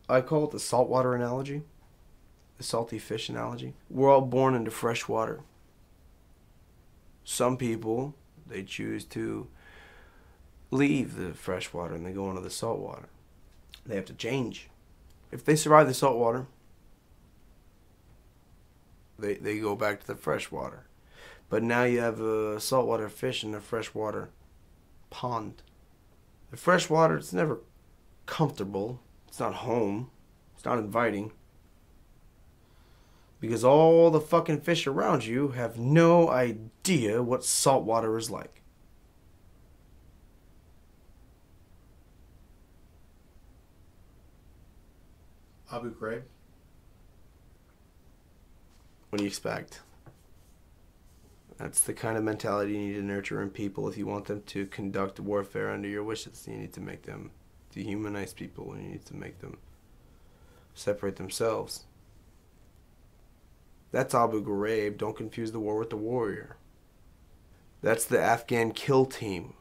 I call it the saltwater analogy, the salty fish analogy. We're all born into fresh water. Some people, they choose to leave the fresh water and they go into the salt water. They have to change. If they survive the salt water, they go back to the fresh water. But now you have a saltwater fish in a freshwater pond. The fresh water, it's never comfortable. It's not home. It's not inviting. Because all the fucking fish around you have no idea what salt water is like.
Abu Ghraib?
What do you expect? That's the kind of mentality you need to nurture in people if you want them to conduct warfare under your wishes. You need to make them dehumanize people, and you need to make them separate themselves. That's Abu Ghraib. Don't confuse the war with the warrior. That's the Afghan kill team.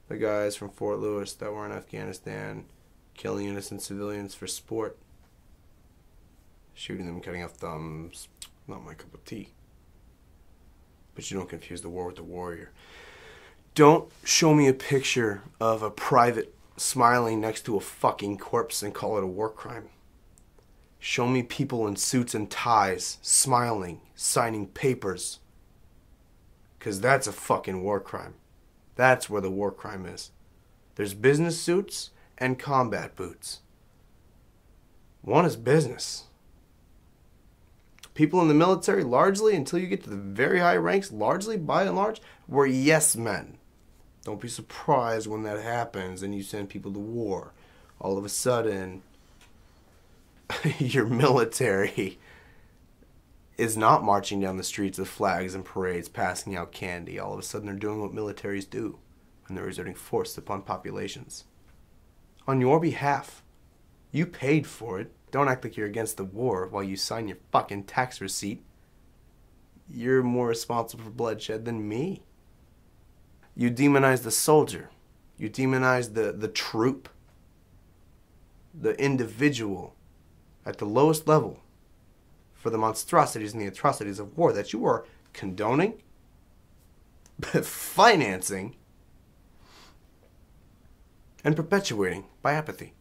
The guys from Fort Lewis that were in Afghanistan killing innocent civilians for sport. Shooting them, cutting off thumbs. Not my cup of tea. But you don't confuse the war with the warrior. Don't show me a picture of a private smiling next to a fucking corpse and call it a war crime. Show me people in suits and ties, smiling, signing papers. 'Cause that's a fucking war crime. That's where the war crime is. There's business suits and combat boots. One is business. People in the military, largely, until you get to the very high ranks, largely, by and large, were yes men. Don't be surprised when that happens and you send people to war. All of a sudden, your military is not marching down the streets with flags and parades, passing out candy. All of a sudden, they're doing what militaries do, and they're exerting force upon populations. On your behalf. You paid for it. Don't act like you're against the war while you sign your fucking tax receipt. You're more responsible for bloodshed than me. You demonize the soldier. You demonize the troop. The individual at the lowest level for the monstrosities and the atrocities of war that you are condoning, financing, and perpetuating by apathy.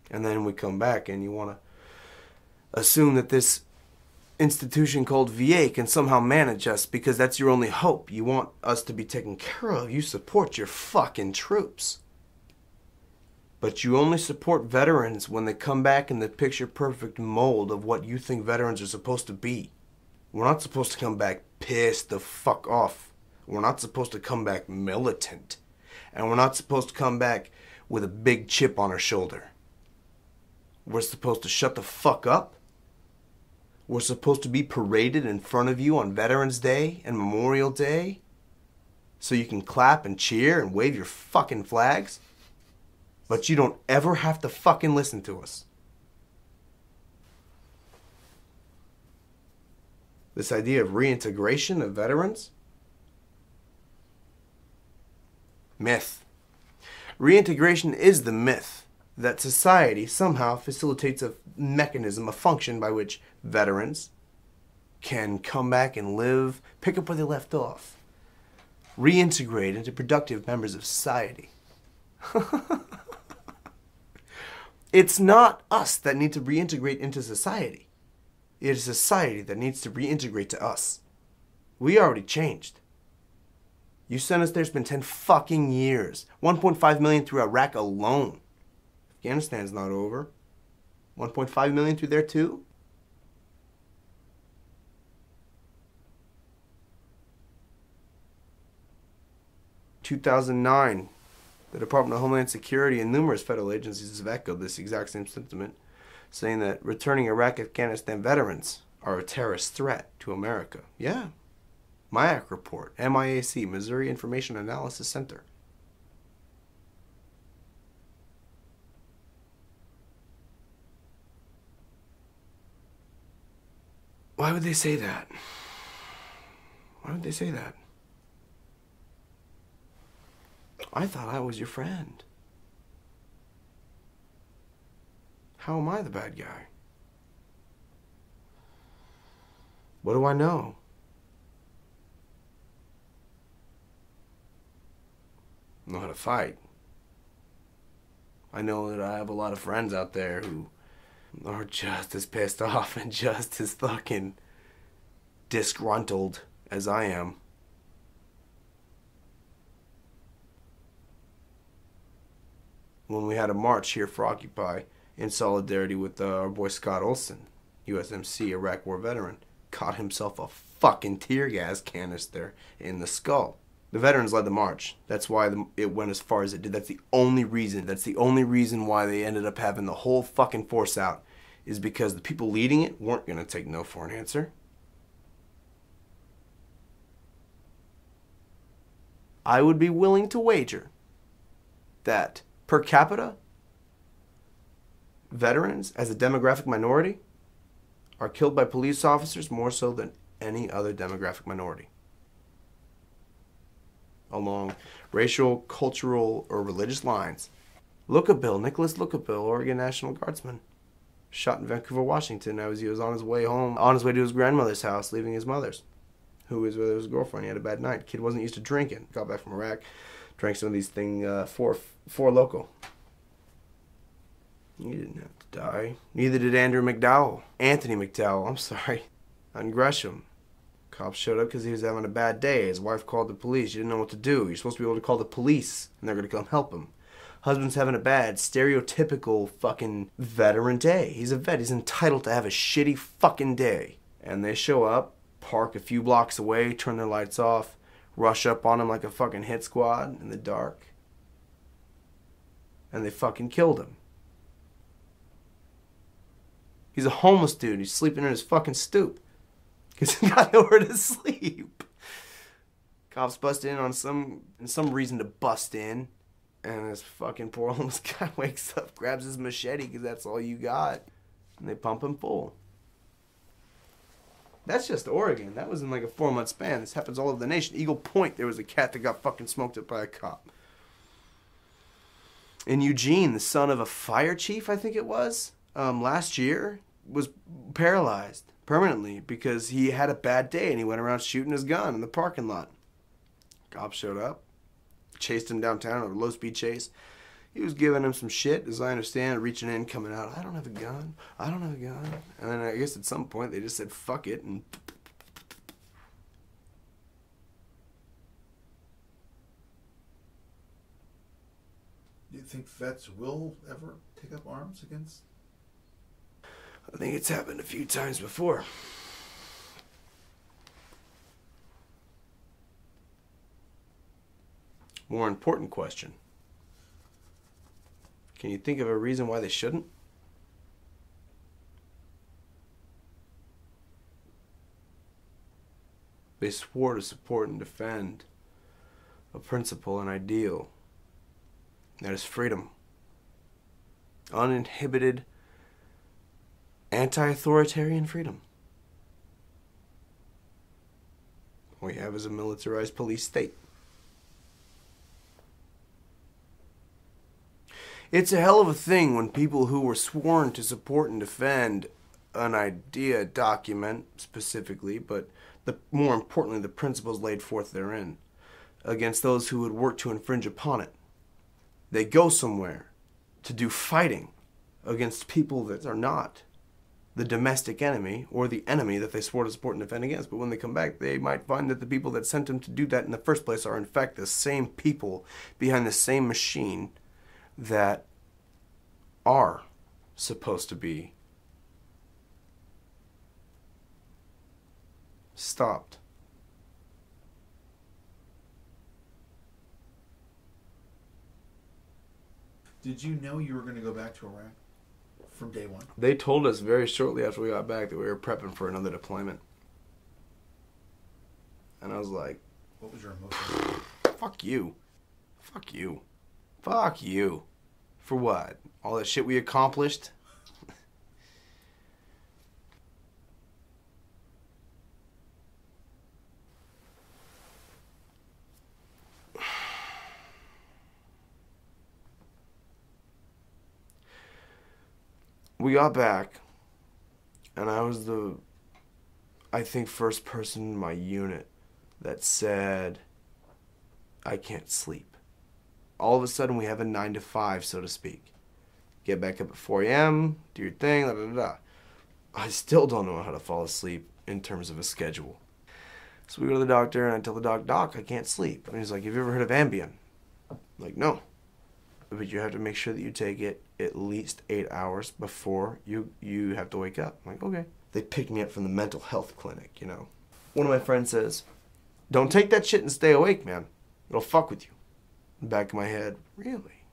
And then we come back and you want to assume that this institution called VA can somehow manage us because that's your only hope. You want us to be taken care of. You support your fucking troops. But you only support veterans when they come back in the picture-perfect mold of what you think veterans are supposed to be. We're not supposed to come back pissed the fuck off. We're not supposed to come back militant. And we're not supposed to come back with a big chip on our shoulder. We're supposed to shut the fuck up. We're supposed to be paraded in front of you on Veterans Day and Memorial Day so you can clap and cheer and wave your fucking flags. But you don't ever have to fucking listen to us. This idea of reintegration of veterans? Myth. Reintegration is the myth that society somehow facilitates a mechanism, a function by which veterans can come back and live, pick up where they left off. reintegrate into productive members of society. It's not us that need to reintegrate into society. It is society that needs to reintegrate to us. We already changed. You sent us there, it's been 10 fucking years. 1.5 million through Iraq alone. Afghanistan's not over. 1.5 million through there too? In 2009, the Department of Homeland Security and numerous federal agencies have echoed this exact same sentiment, saying that returning Iraq-Afghanistan veterans are a terrorist threat to America. Yeah. MIAC report, MIAC, Missouri Information Analysis Center. Why would they say that? Why would they say that? I thought I was your friend. How am I the bad guy? What do I know? I know how to fight. I know that I have a lot of friends out there who are just as pissed off and just as fucking disgruntled as I am. When we had a march here for Occupy in solidarity with our boy Scott Olson, USMC, Iraq War veteran, caught himself a fucking tear gas canister in the skull. The veterans led the march. That's why it went as far as it did. That's the only reason. That's the only reason why they ended up having the whole fucking force out, is because the people leading it weren't going to take no for an answer. I would be willing to wager that per capita, veterans as a demographic minority are killed by police officers more so than any other demographic minority. Along racial, cultural, or religious lines. Lookabill, Nicholas Lookabill, Oregon National Guardsman, shot in Vancouver, Washington as he was on his way home, on his way to his grandmother's house, leaving his mother's, who was with his girlfriend. He had a bad night. Kid wasn't used to drinking. Got back from Iraq, drank some of these things, four Loko. He didn't have to die. Neither did Andrew McDowell. Anthony McDowell, I'm sorry. On Gresham. Cops showed up because he was having a bad day. His wife called the police. She didn't know what to do. You're supposed to be able to call the police, and they're going to come help him. Husband's having a bad, stereotypical fucking veteran day. He's a vet. He's entitled to have a shitty fucking day. And they show up, park a few blocks away, turn their lights off, rush up on him like a fucking hit squad in the dark. And they fucking killed him. He's a homeless dude. He's sleeping in his fucking stoop. Because he got nowhere to sleep. Cops bust in on some reason to bust in. And this fucking poor homeless guy wakes up, grabs his machete because that's all you got. And they pump him full. That's just Oregon. That was in like a 4-month span. This happens all over the nation. Eagle Point, there was a cat that got fucking smoked up by a cop. In Eugene, the son of a fire chief, I think it was, last year, was paralyzed permanently because he had a bad day and he went around shooting his gun in the parking lot. Cops showed up, chased him downtown on a low-speed chase. He was giving him some shit, as I understand, reaching in, coming out. I don't have a gun. I don't have a gun. And then I guess at some point they just said, fuck it. And
do you think vets will ever take up arms against?
I think it's happened a few times before. More important question. Can you think of a reason why they shouldn't? They swore to support and defend a principle, an ideal, that is freedom. Uninhibited, anti-authoritarian freedom. All we have is a militarized police state. It's a hell of a thing when people who were sworn to support and defend an idea document specifically, but more importantly, the principles laid forth therein, against those who would work to infringe upon it. They go somewhere to do fighting against people that are not the domestic enemy or the enemy that they swore to support and defend against. But when they come back, they might find that the people that sent them to do that in the first place are in fact the same people behind the same machine that are supposed to be stopped.
Did you know you were going to go back to Iraq from day one?
They told us very shortly after we got back that we were prepping for another deployment. And I was like,
What was your emotion?
fuck you. Fuck you. Fuck you. For what? All that shit we accomplished? We got back, and I was the, I think, first person in my unit that said, I can't sleep. All of a sudden, we have a 9 to 5, so to speak. Get back up at 4 a.m., do your thing, da da da. I still don't know how to fall asleep in terms of a schedule. So we go to the doctor, and I tell the doc, I can't sleep. And he's like, have you ever heard of Ambien? I'm like, no. But you have to make sure that you take it at least 8 hours before you have to wake up. I'm like, okay. They picked me up from the mental health clinic, you know. One of my friends says, don't take that shit and stay awake, man. It'll fuck with you. In the back of my head, really?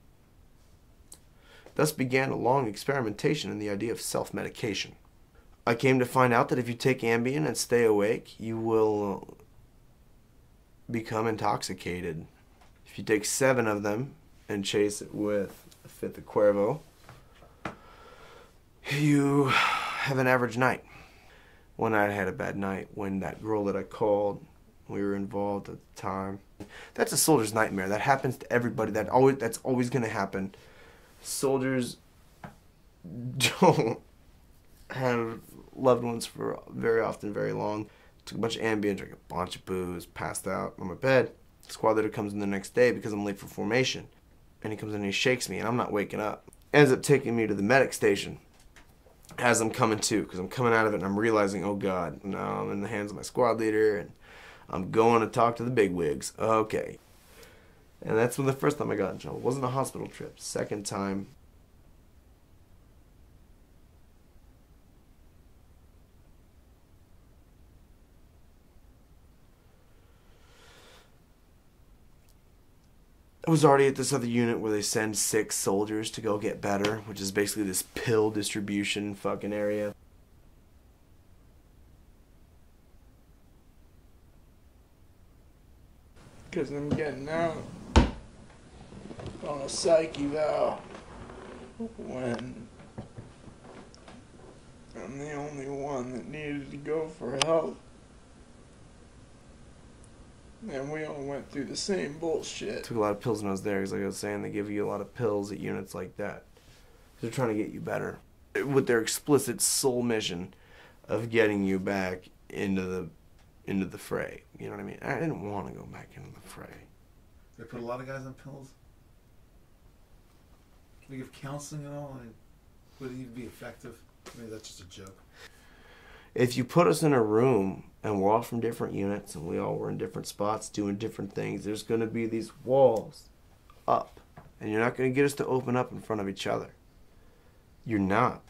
Thus began a long experimentation in the idea of self-medication. I came to find out that if you take Ambien and stay awake, you will become intoxicated. If you take 7 of them and chase it with a fifth of Cuervo, you have an average night. One night I had a bad night when that girl that I called, we were involved at the time. That's a soldier's nightmare. That happens to everybody. That's always going to happen. Soldiers don't have loved ones for very often, very long. Took a bunch of Ambien, drank a bunch of booze, passed out on my bed. Squad leader comes in the next day because I'm late for formation. And he comes in and he shakes me, and I'm not waking up. Ends up taking me to the medic station as I'm coming to, because I'm coming out of it and I'm realizing, oh God, now I'm in the hands of my squad leader, and I'm going to talk to the bigwigs. Okay. And that's when the first time I got in trouble. It wasn't a hospital trip. Second time, I was already at this other unit where they send 6 soldiers to go get better, which is basically this pill distribution fucking area.
Because I'm getting out on a psych eval when I'm the only one that needed to go for help. And we all went through the same bullshit.
Took a lot of pills when I was there, because like I was saying, they give you a lot of pills at units like that. They're trying to get you better. With their explicit sole mission of getting you back into the fray. You know what I mean? I didn't want to go back into the fray.
They put a lot of guys on pills. Can we give counseling at all? I mean, would it even be effective? Maybe that's just a joke.
If you put us in a room and we're all from different units and we all were in different spots doing different things, there's going to be these walls up. And you're not going to get us to open up in front of each other. You're not.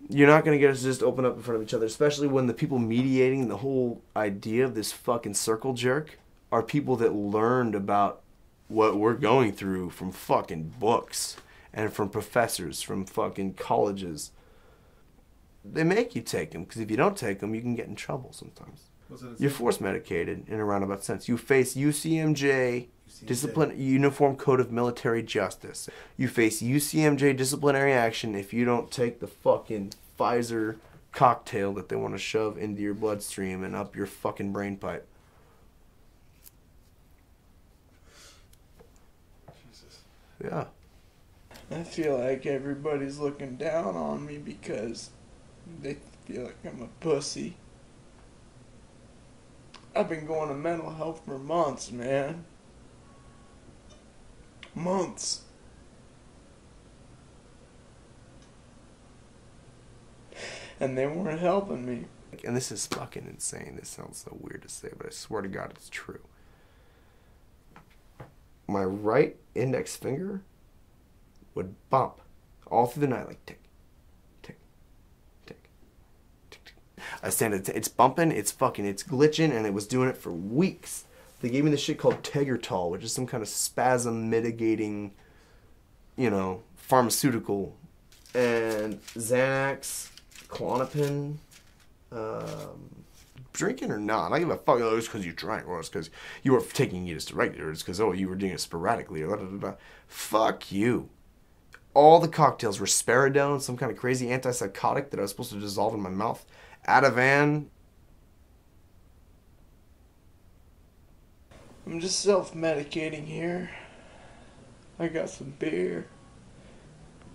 You're not going to get us to just open up in front of each other, especially when the people mediating the whole idea of this fucking circle jerk are people that learned about what we're going through from fucking books and from professors from fucking colleges. They make you take them, because if you don't take them, you can get in trouble sometimes. You're force medicated in a roundabout sense. You face UCMJ, discipline, Uniform Code of Military Justice. You face UCMJ disciplinary action if you don't take the fucking Pfizer cocktail that they want to shove into your bloodstream and up your fucking brain pipe.
Jesus.
Yeah.
I feel like everybody's looking down on me because they feel like I'm a pussy. I've been going to mental health for months, man. Months. And they weren't helping me.
And this is fucking insane. This sounds so weird to say, but I swear to God it's true. My right index finger would bump all through the night, like tick, tick, tick, tick, tick. I stand it, it's bumping, it's glitching, and it was doing it for weeks. They gave me this shit called Tegretol, which is some kind of spasm mitigating, you know, pharmaceutical. And Xanax, Klonopin, drinking or not, I give a fuck. Oh, it's because you drank, or it's because you were taking it as regular, it's because, oh, you were doing it sporadically, or blah, blah, blah, blah. Fuck you. All the cocktails were Spiridone, some kind of crazy antipsychotic that I was supposed to dissolve in my mouth. Ativan.
I'm just self-medicating here. I got some beer.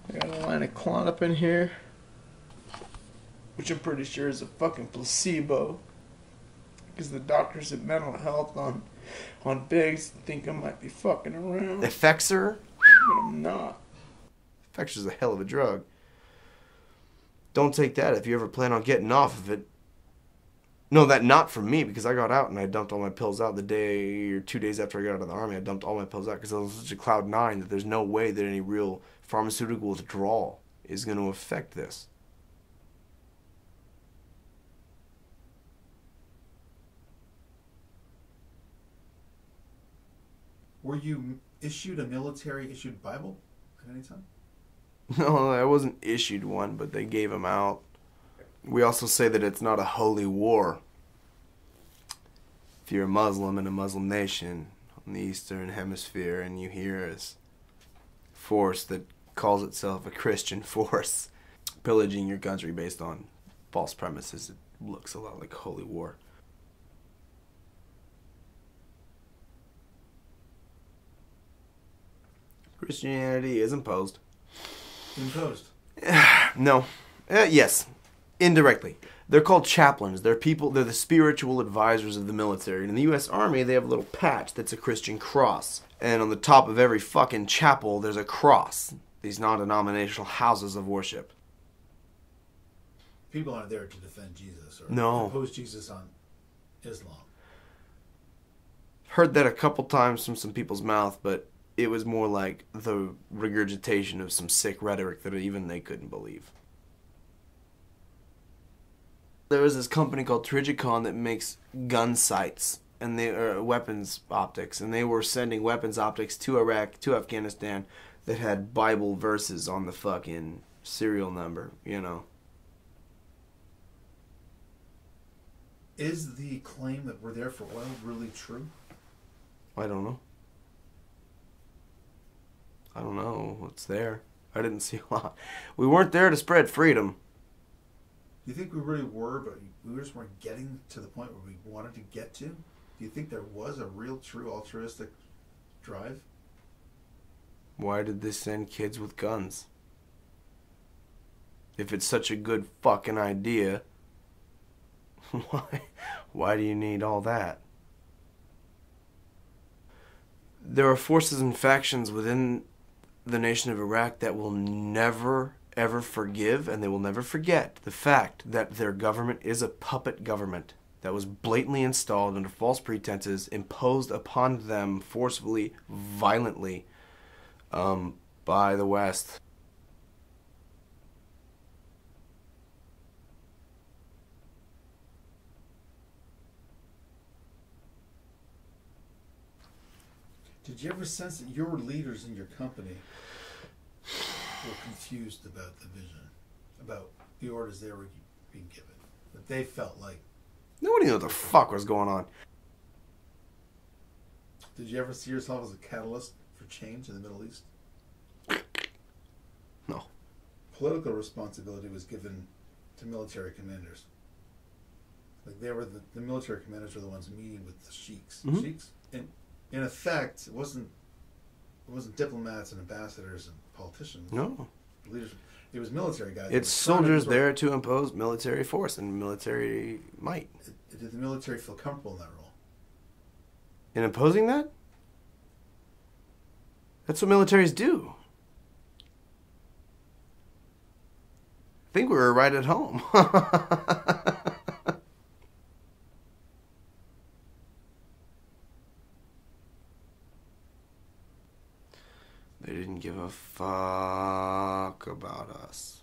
I got a line of Klonopin here, which I'm pretty sure is a fucking placebo, because the doctors at mental health on Biggs think I might be fucking around.
Effexor?
But I'm not.
Effexor's a hell of a drug. Don't take that if you ever plan on getting off of it. No, that not from me, because I got out and I dumped all my pills out the day or 2 days after I got out of the army. I dumped all my pills out because I was such a cloud nine that there's no way that any real pharmaceutical withdrawal is going to affect this.
Were you issued a military-issued Bible at any time?
No, I wasn't issued one, but they gave them out. We also say that it's not a holy war. If you're a Muslim in a Muslim nation on the Eastern Hemisphere and you hear a force that calls itself a Christian force pillaging your country based on false premises, it looks a lot like holy war. Christianity is imposed.
Imposed?
No. Yes. Indirectly. They're called chaplains. They're people, they're the spiritual advisors of the military. And in the U.S. Army, they have a little patch that's a Christian cross. And on the top of every fucking chapel, there's a cross. These non-denominational houses of worship.
People aren't there to defend Jesus or
No.
oppose Jesus on Islam.
Heard that a couple times from some people's mouth, but it was more like the regurgitation of some sick rhetoric that even they couldn't believe. There was this company called Trigicon that makes gun sights and they are weapons optics, and they were sending weapons optics to Iraq, to Afghanistan, that had Bible verses on the fucking serial number, you know.
Is the claim that we're there for oil really true?
I don't know. I don't know what's there. I didn't see a lot. We weren't there to spread freedom.
Do you think we really were, but we just weren't getting to the point where we wanted to get to? Do you think there was a real, true, altruistic drive?
Why did they send kids with guns? If it's such a good fucking idea, why do you need all that? There are forces and factions within the nation of Iraq that will never, ever forgive, and they will never forget the fact that their government is a puppet government that was blatantly installed under false pretenses, imposed upon them forcefully, violently, by the West.
Did you ever sense that your leaders in your company were confused about the vision, about the orders they were being given? That they felt like...
Nobody knew what the fuck was going on.
Did you ever see yourself as a catalyst for change in the Middle East?
No.
Political responsibility was given to military commanders. Like they were the military commanders were the ones meeting with the sheiks.
Mm-hmm.
Sheiks, and in effect, it wasn't diplomats and ambassadors and politicians.
No.
Leaders. It was military guys.
It's soldiers there to impose military force and military might.
Did the military feel comfortable in that role?
in opposing that? That's what militaries do. I think we were right at home. They didn't give a fuck about us.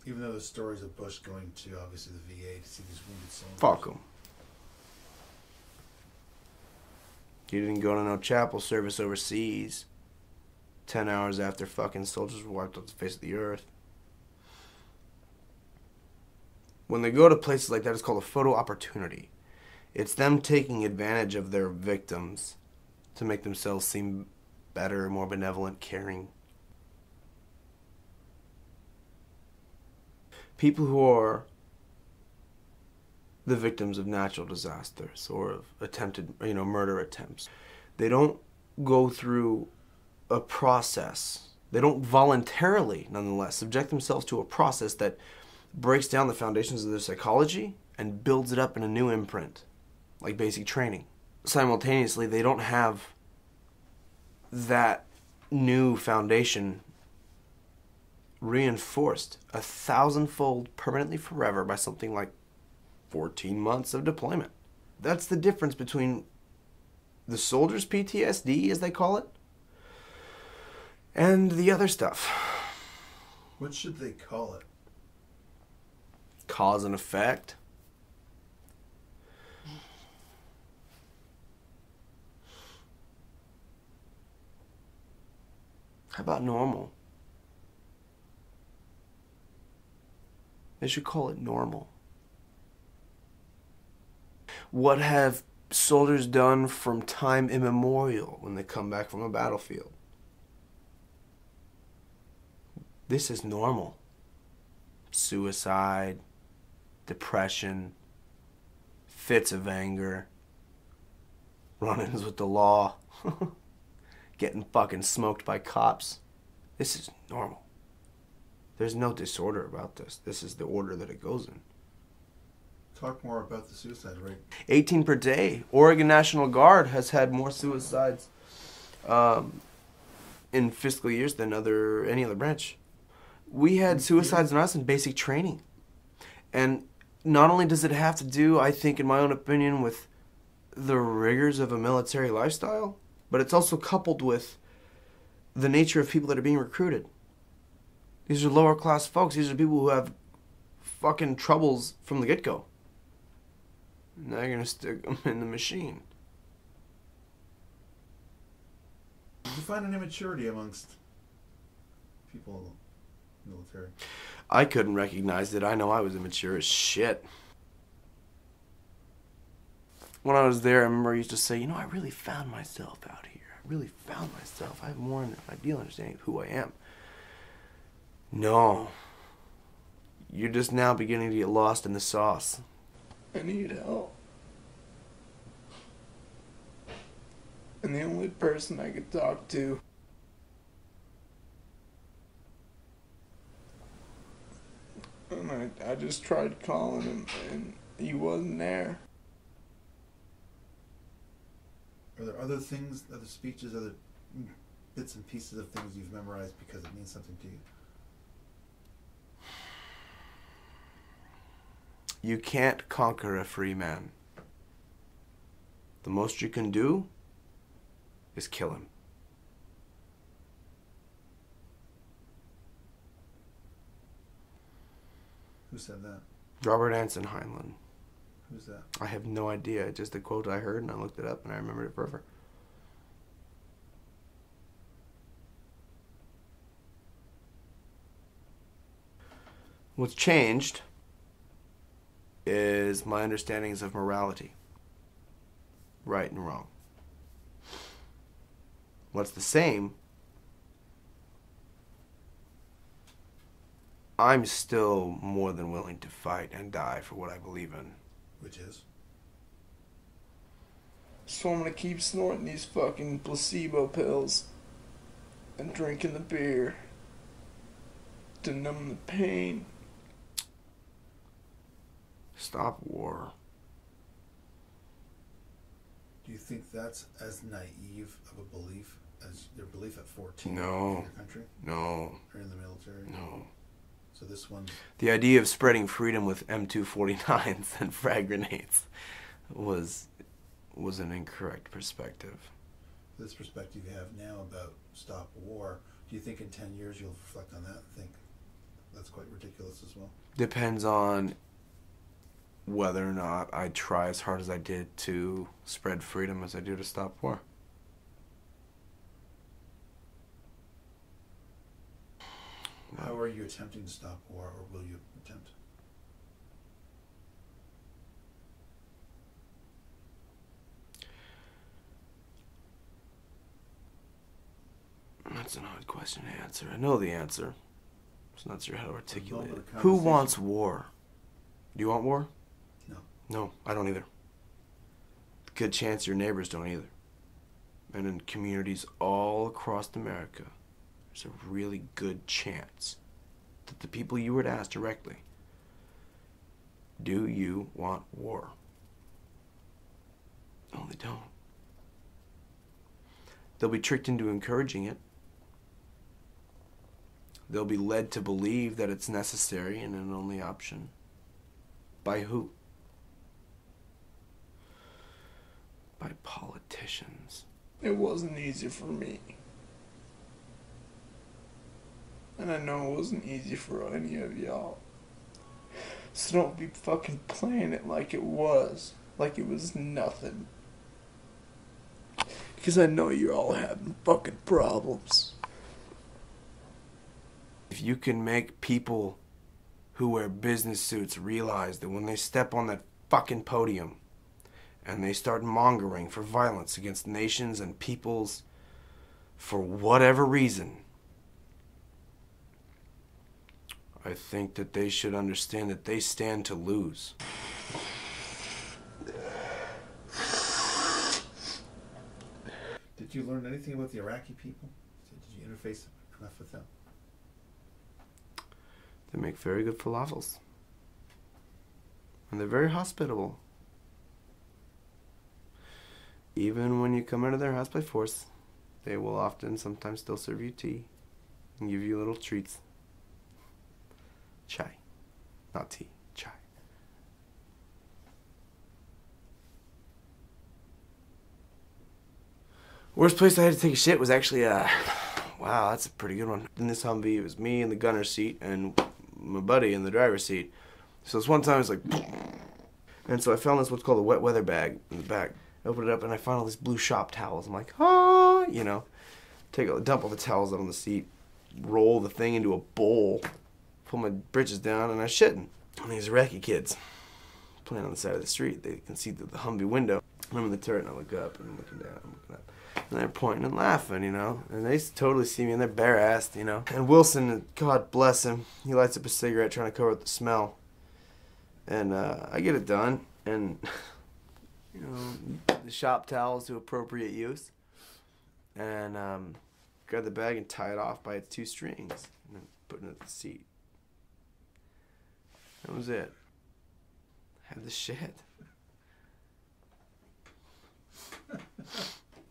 Even though there's stories of Bush going to, obviously, the VA to see these wounded soldiers.
Fuck them. He didn't go to no chapel service overseas 10 hours after fucking soldiers were wiped off the face of the earth. When they go to places like that, it's called a photo opportunity. It's them taking advantage of their victims to make themselves seem better, more benevolent, caring. People who are the victims of natural disasters or of attempted, murder attempts, they don't go through a process. They don't voluntarily, nonetheless, subject themselves to a process that breaks down the foundations of their psychology and builds it up in a new imprint, like basic training. Simultaneously, they don't have that new foundation reinforced 1,000-fold permanently forever by something like 14 months of deployment. That's the difference between the soldiers' PTSD, as they call it, and the other stuff.
What should they call it?
Cause and effect. How about normal? They should call it normal. What have soldiers done from time immemorial when they come back from a battlefield? This is normal. Suicide, depression, fits of anger, run-ins with the law, getting fucking smoked by cops. This is normal. There's no disorder about this. This is the order that it goes in.
Talk more about the suicide rate.
18 per day. Oregon National Guard has had more suicides in fiscal years than any other branch. We had suicides in us in basic training. And not only does it have to do, I think, in my own opinion, with the rigors of a military lifestyle, but it's also coupled with the nature of people that are being recruited. These are lower class folks. These are people who have fucking troubles from the get-go. Now you're going to stick them in the machine.
Did you find an immaturity amongst people in the military?
I couldn't recognize it. I know I was immature as shit. When I was there, I remember I used to say, I really found myself out here. I really found myself. I have more an ideal understanding of who I am. No. You're just now beginning to get lost in the sauce.
I need help. And the only person I could talk to and I just tried calling him and he wasn't there.
Are there other things, other speeches, other bits and pieces of things you've memorized because it means something to you?
You can't conquer a free man. The most you can do is kill him.
Who said that?
Robert Anson Heinlein.
Who's that?
I have no idea. Just a quote I heard and I looked it up and I remembered it forever. What's changed is my understandings of morality. Right and wrong. What's the same? I'm still more than willing to fight and die for what I believe in.
Which is?
So I'm gonna keep snorting these fucking placebo pills and drinking the beer to numb the pain.
Stop war.
Do you think that's as naive of a belief as your belief at 14
No.
in your country
No.
or in the military?
No.
So this one,
The idea of spreading freedom with M249s and frag grenades was an incorrect perspective.
this perspective you have now about stop war, do you think in 10 years you'll reflect on that and think that's quite ridiculous as well?
Depends on whether or not I try as hard as I did to spread freedom as I do to stop war.
How are you attempting to stop war, or will you attempt?
That's an odd question to answer. I know the answer. It's not sure how to articulate
moment
it.
of
Who
conversation.
wants war? Do you want war?
No.
No, I don't either. Good chance your neighbors don't either. And in communities all across America, there's a really good chance that the people you would ask directly, do you want war? No, they don't. They'll be tricked into encouraging it. They'll be led to believe that it's necessary and an only option. By who? By politicians.
It wasn't easy for me. And I know it wasn't easy for any of y'all. So don't be fucking playing it like it was nothing. Because I know you're all having fucking problems.
If you can make people who wear business suits realize that when they step on that fucking podium and they start mongering for violence against nations and peoples for whatever reason, I think that they should understand that they stand to lose.
Did you learn anything about the Iraqi people? Did you interface enough with them?
They make very good falafels. And they're very hospitable. Even when you come into their house by force, they will often sometimes still serve you tea and give you little treats. Chai. Not tea. Chai. Worst place I had to take a shit was actually, wow, that's a pretty good one. In this Humvee, it was me in the gunner's seat and my buddy in the driver's seat. So this one time it was like, and so I found this what's called a wet weather bag in the back. I opened it up and I found all these blue shop towels. I'm like, oh, you know, dump all the towels out on the seat, roll the thing into a bowl, pull my britches down, and I was shitting. And these Iraqi kids playing on the side of the street, they can see through the Humvee window. I'm in the turret and I look up and I'm looking down, I'm looking up. And they're pointing and laughing, you know. And they totally see me and they're bare-assed, you know. And Wilson, God bless him, he lights up a cigarette trying to cover up the smell. And I get it done. And, you know, the shop towels to appropriate use. And grab the bag and tie it off by its two strings. And then put it in the seat. That was it. I had the shit.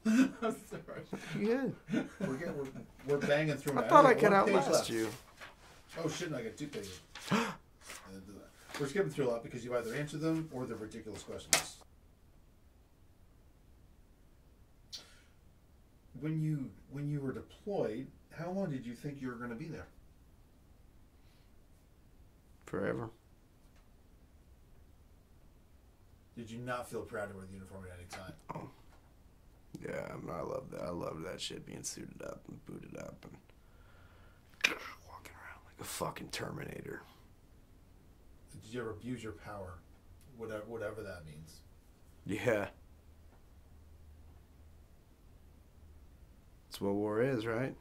I'm sorry.
You good?
We're banging through.
I thought I could outlast you.
Oh shit! I got two pages. We're skipping through a lot because you either answer them or they're ridiculous questions. When you were deployed, how long did you think you were going to be there?
Forever.
Did you not feel proud to wear the uniform at any time?
Oh. Yeah, I love that. I loved that shit, being suited up and booted up and walking around like a fucking Terminator.
Did you ever abuse your power, whatever that means?
Yeah. That's what war is, right?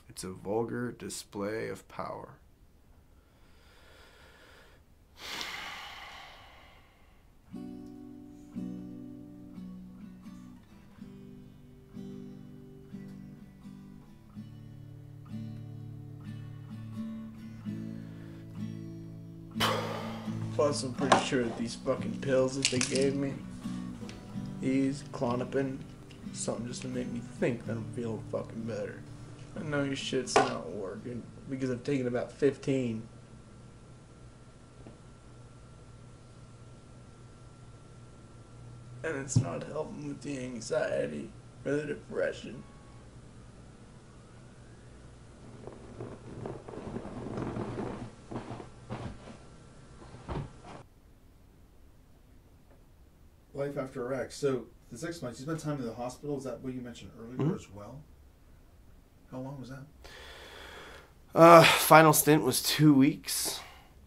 It's a vulgar display of power.
Plus, I'm pretty sure that these fucking pills that they gave me these, Klonopin, something just to make me think that I'm feeling fucking better. I know your shit's not working because I've taken about 15. And it's not helping with the anxiety or the depression.
Life after Iraq. So the 6 months, you spent time in the hospital. Is that what you mentioned earlier as well? How long was that?
Final stint was 2 weeks.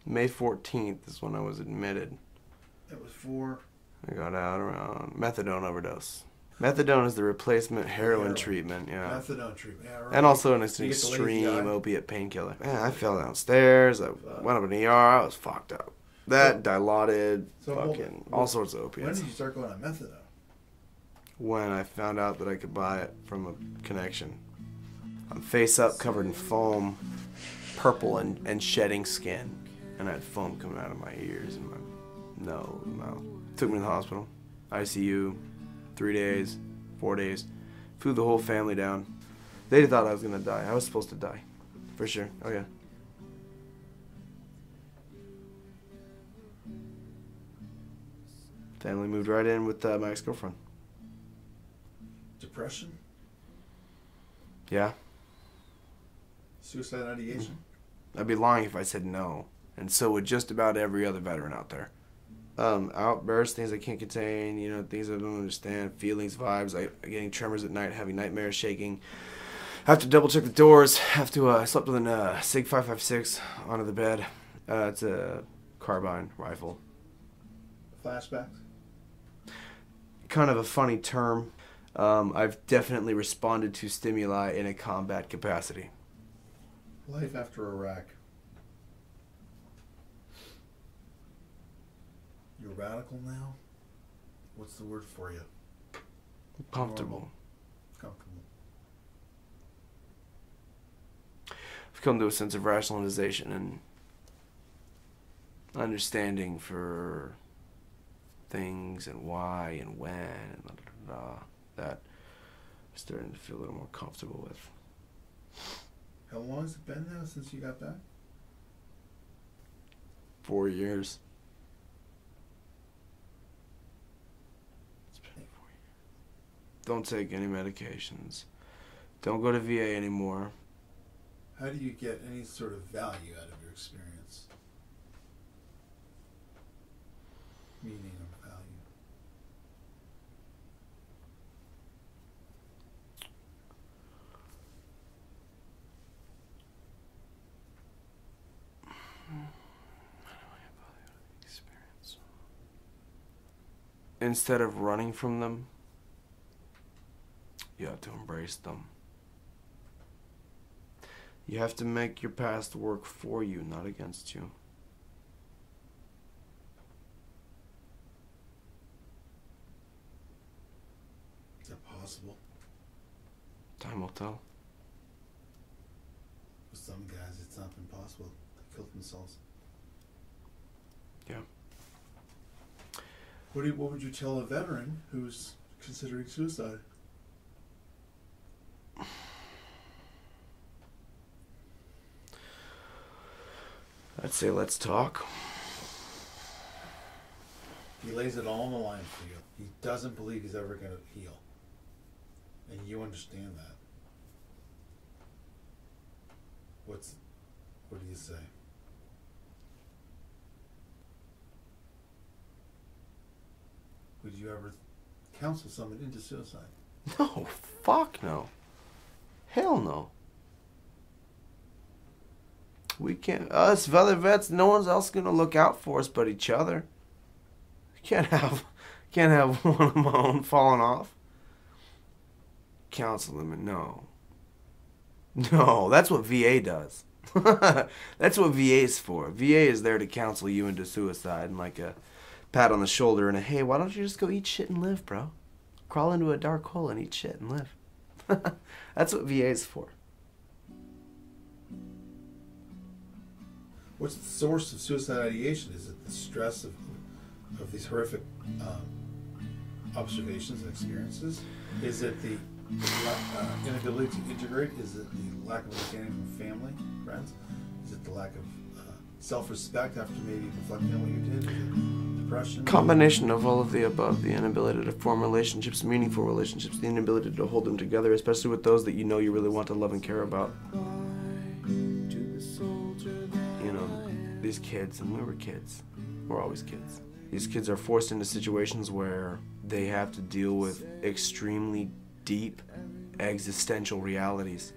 May 14th is when I was admitted.
It was for...
I got out around methadone overdose. Methadone is the replacement heroin treatment, yeah.
Methadone treatment, yeah, right.
And also an
You get the lazy
extreme
eye.
opiate painkiller. Man, I fell downstairs. I went up in the ER. I was fucked up. That, Dilaudid, fucking all sorts of
When
opiates.
did you start going on methadone?
When I found out that I could buy it from a connection. I'm face up, covered in foam, purple and shedding skin. And I had foam coming out of my ears and my nose, mouth. Took me to the hospital. ICU, 3 days, 4 days. Flew the whole family down. They thought I was gonna die. I was supposed to die. For sure. Oh yeah. Family moved right in with my ex-girlfriend.
Depression?
Yeah.
Suicide ideation?
I'd be lying if I said no. And so would just about every other veteran out there. Outbursts, things I can't contain, you know, things I don't understand, feelings, vibes, getting tremors at night, having nightmares, shaking. Have to double check the doors. Have to, I slept with a SIG 5.56 onto the bed. It's a carbine rifle.
Flashbacks?
Kind of a funny term. I've definitely responded to stimuli in a combat capacity.
Life after Iraq. You're radical now? What's the word for you?
Comfortable.
Comfortable.
I've come to a sense of rationalization and understanding for things and why and when and that I'm starting to feel a little more comfortable with.
How long has it been now since you got back?
4 years. It's been 4 years. Don't take any medications. Don't go to VA anymore.
How do you get any sort of value out of your experience? Meaning of value.
Experience. Instead of running from them, you have to embrace them. You have to make your past work for you, not against you.
Is that possible?
Time will tell.
With some guys, it's not been possible. They killed themselves.
Yeah.
What would you tell a veteran who's considering suicide?
I'd say let's talk.
He lays it all on the line for you. He doesn't believe he's ever going to heal. And you understand that. What do you say? Would you ever counsel someone into suicide?
No, fuck no. Hell no. We can't, us other vets, no one's else gonna look out for us but each other. Can't have one of my own falling off. Counsel them and no. No, that's what VA does. That's what VA is for. VA is there to counsel you into suicide and like a pat on the shoulder and a, hey, why don't you just go eat shit and live, bro? Crawl into a dark hole and eat shit and live. That's what VA is for.
What's the source of suicide ideation? Is it the stress of these horrific observations and experiences? Is it the inability to integrate? Is it the lack of understanding from family, friends? Is it the lack of self-respect after maybe reflecting on what you did? Is it depression?
Combination of all of the above. The inability to form relationships, meaningful relationships, the inability to hold them together, especially with those that you know you really want to love and care about. You know, these kids, and we were kids. We're always kids. These kids are forced into situations where they have to deal with extremely deep existential realities.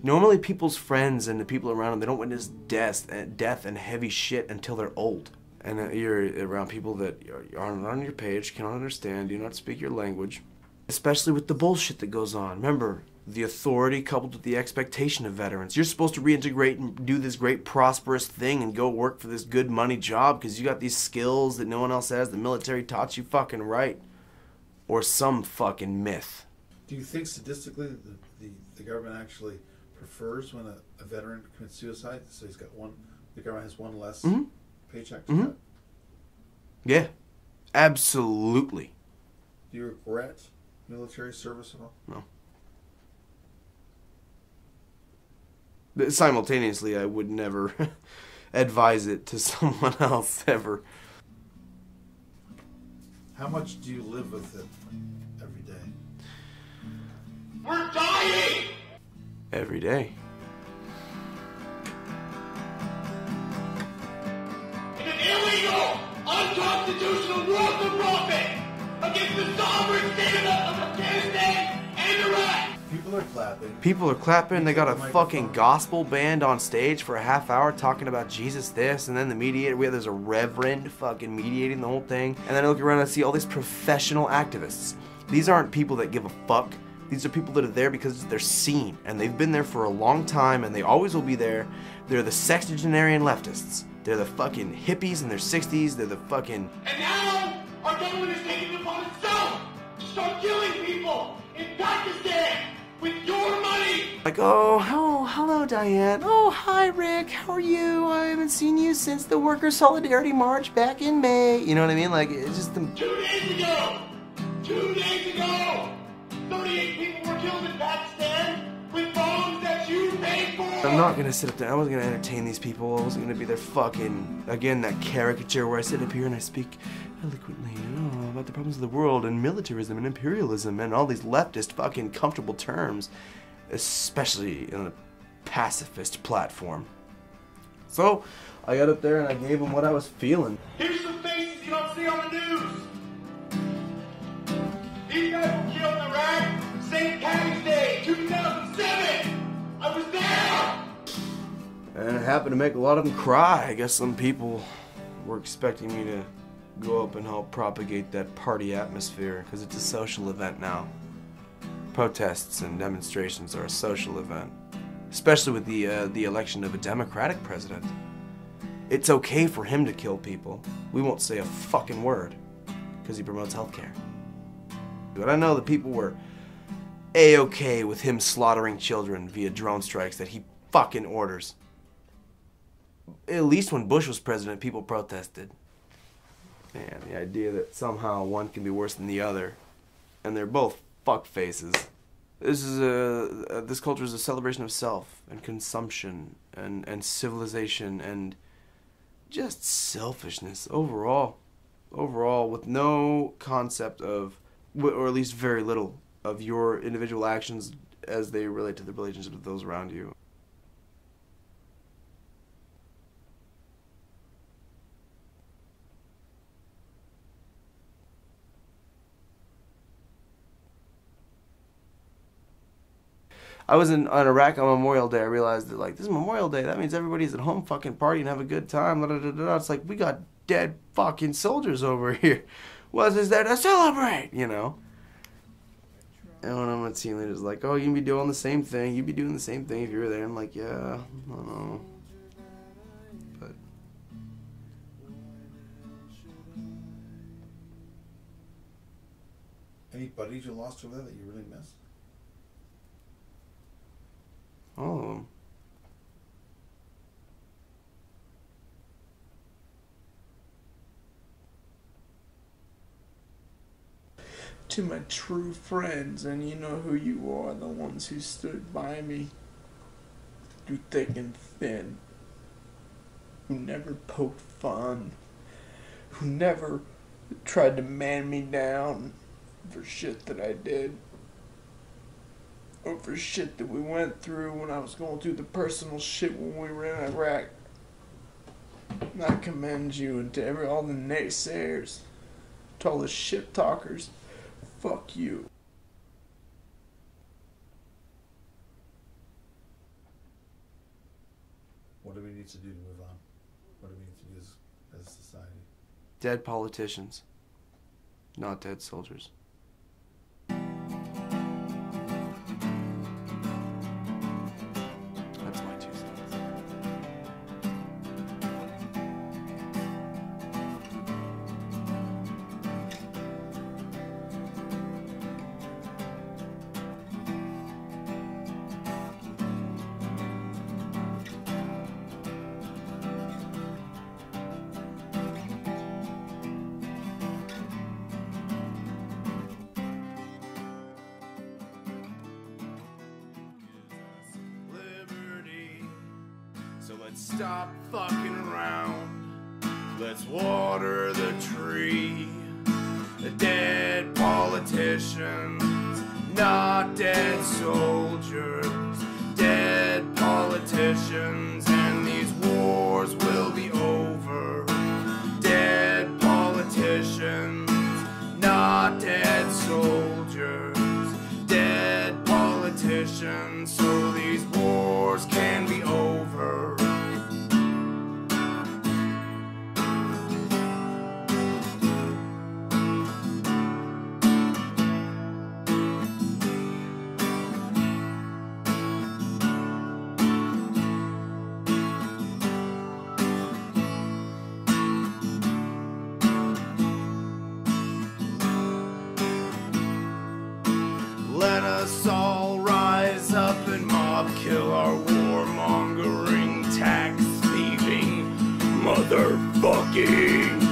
Normally people's friends and the people around them, they don't witness death and heavy shit until they're old. And you're around people that aren't on your page, cannot understand, do not speak your language. Especially with the bullshit that goes on. Remember, the authority coupled with the expectation of veterans. You're supposed to reintegrate and do this great prosperous thing and go work for this good money job because you got these skills that no one else has. The military taught you fucking right. Or some fucking myth.
Do you think statistically the government actually prefers when a veteran commits suicide? So he's got the government has one less paycheck to cut?
Yeah, absolutely.
Do you regret military service at all?
No. But simultaneously, I would never advise it to someone else ever.
How much do you live with it every day?
We're dying!
Every day.
In an illegal, unconstitutional war for profit against the sovereign state of Afghanistan and Iraq!
People are clapping.
People are clapping. They got a fucking gospel band on stage for a half hour talking about Jesus this, and then the mediator, there's a reverend fucking mediating the whole thing. And then I look around and I see all these professional activists. These aren't people that give a fuck. These are people that are there because they're seen, and they've been there for a long time, and they always will be there. They're the sexagenarian leftists. They're the fucking hippies in their 60s. They're the fucking...
And now, our government is taking it upon itself to start killing people in Pakistan with your money!
Like, oh, hello, Diane. Oh, hi, Rick. How are you? I haven't seen you since the Workers' Solidarity March back in May. You know what I mean? Like, it's just the...
2 days ago! 2 days ago! 38 people were killed in Pakistan with bombs that you paid for!
I'm not gonna sit up there. I wasn't gonna entertain these people. I wasn't gonna be their fucking, again, that caricature where I sit up here and I speak eloquently, about the problems of the world and militarism and imperialism and all these leftist fucking comfortable terms, especially in a pacifist platform. So, I got up there and I gave them what I was feeling.
Here's some faces you don't see on the news! These guys were killed in Iraq, St. Patty's Day, 2007! I was there!
And it happened to make a lot of them cry. I guess some people were expecting me to go up and help propagate that party atmosphere, because it's a social event now. Protests and demonstrations are a social event, especially with the election of a Democratic president. It's okay for him to kill people. We won't say a fucking word, because he promotes healthcare. But I know the people were A-okay with him slaughtering children via drone strikes that he fucking orders. At least when Bush was president, people protested. Man, the idea that somehow one can be worse than the other, and they're both fuck faces. This culture is a celebration of self and consumption and civilization and just selfishness overall, with no concept of, or at least very little, of your individual actions as they relate to the relationship of those around you. I was in Iraq on Memorial Day. I realized that, like, this is Memorial Day. That means everybody's at home fucking partying, have a good time. It's like, we got dead fucking soldiers over here. What is there to celebrate, you know? And when I'm a team leader, it's like, oh, you can be doing the same thing. You'd be doing the same thing if you were there. I'm like, yeah, I don't know. But
Any buddies you lost over there that you really miss?
all of them.
to my true friends, and you know who you are, the ones who stood by me through thick and thin, who never poked fun, who never tried to man me down for shit that I did, or for shit that we went through when I was going through the personal shit when we were in Iraq. And I commend you, and to all the naysayers, to all the shit talkers, fuck you.
What do we need to do to move on? What do we need to do as a society?
Dead politicians, not dead soldiers. That's my 2 cents.
So let's stop fucking around. Let's water the tree. The dead politicians, not dead soldiers. Dead politicians, and these wars will be over. Dead politicians, not dead soldiers. Dead politicians, so these wars can be over. Let us all rise up and mob kill our warmongering, tax thieving, motherfucking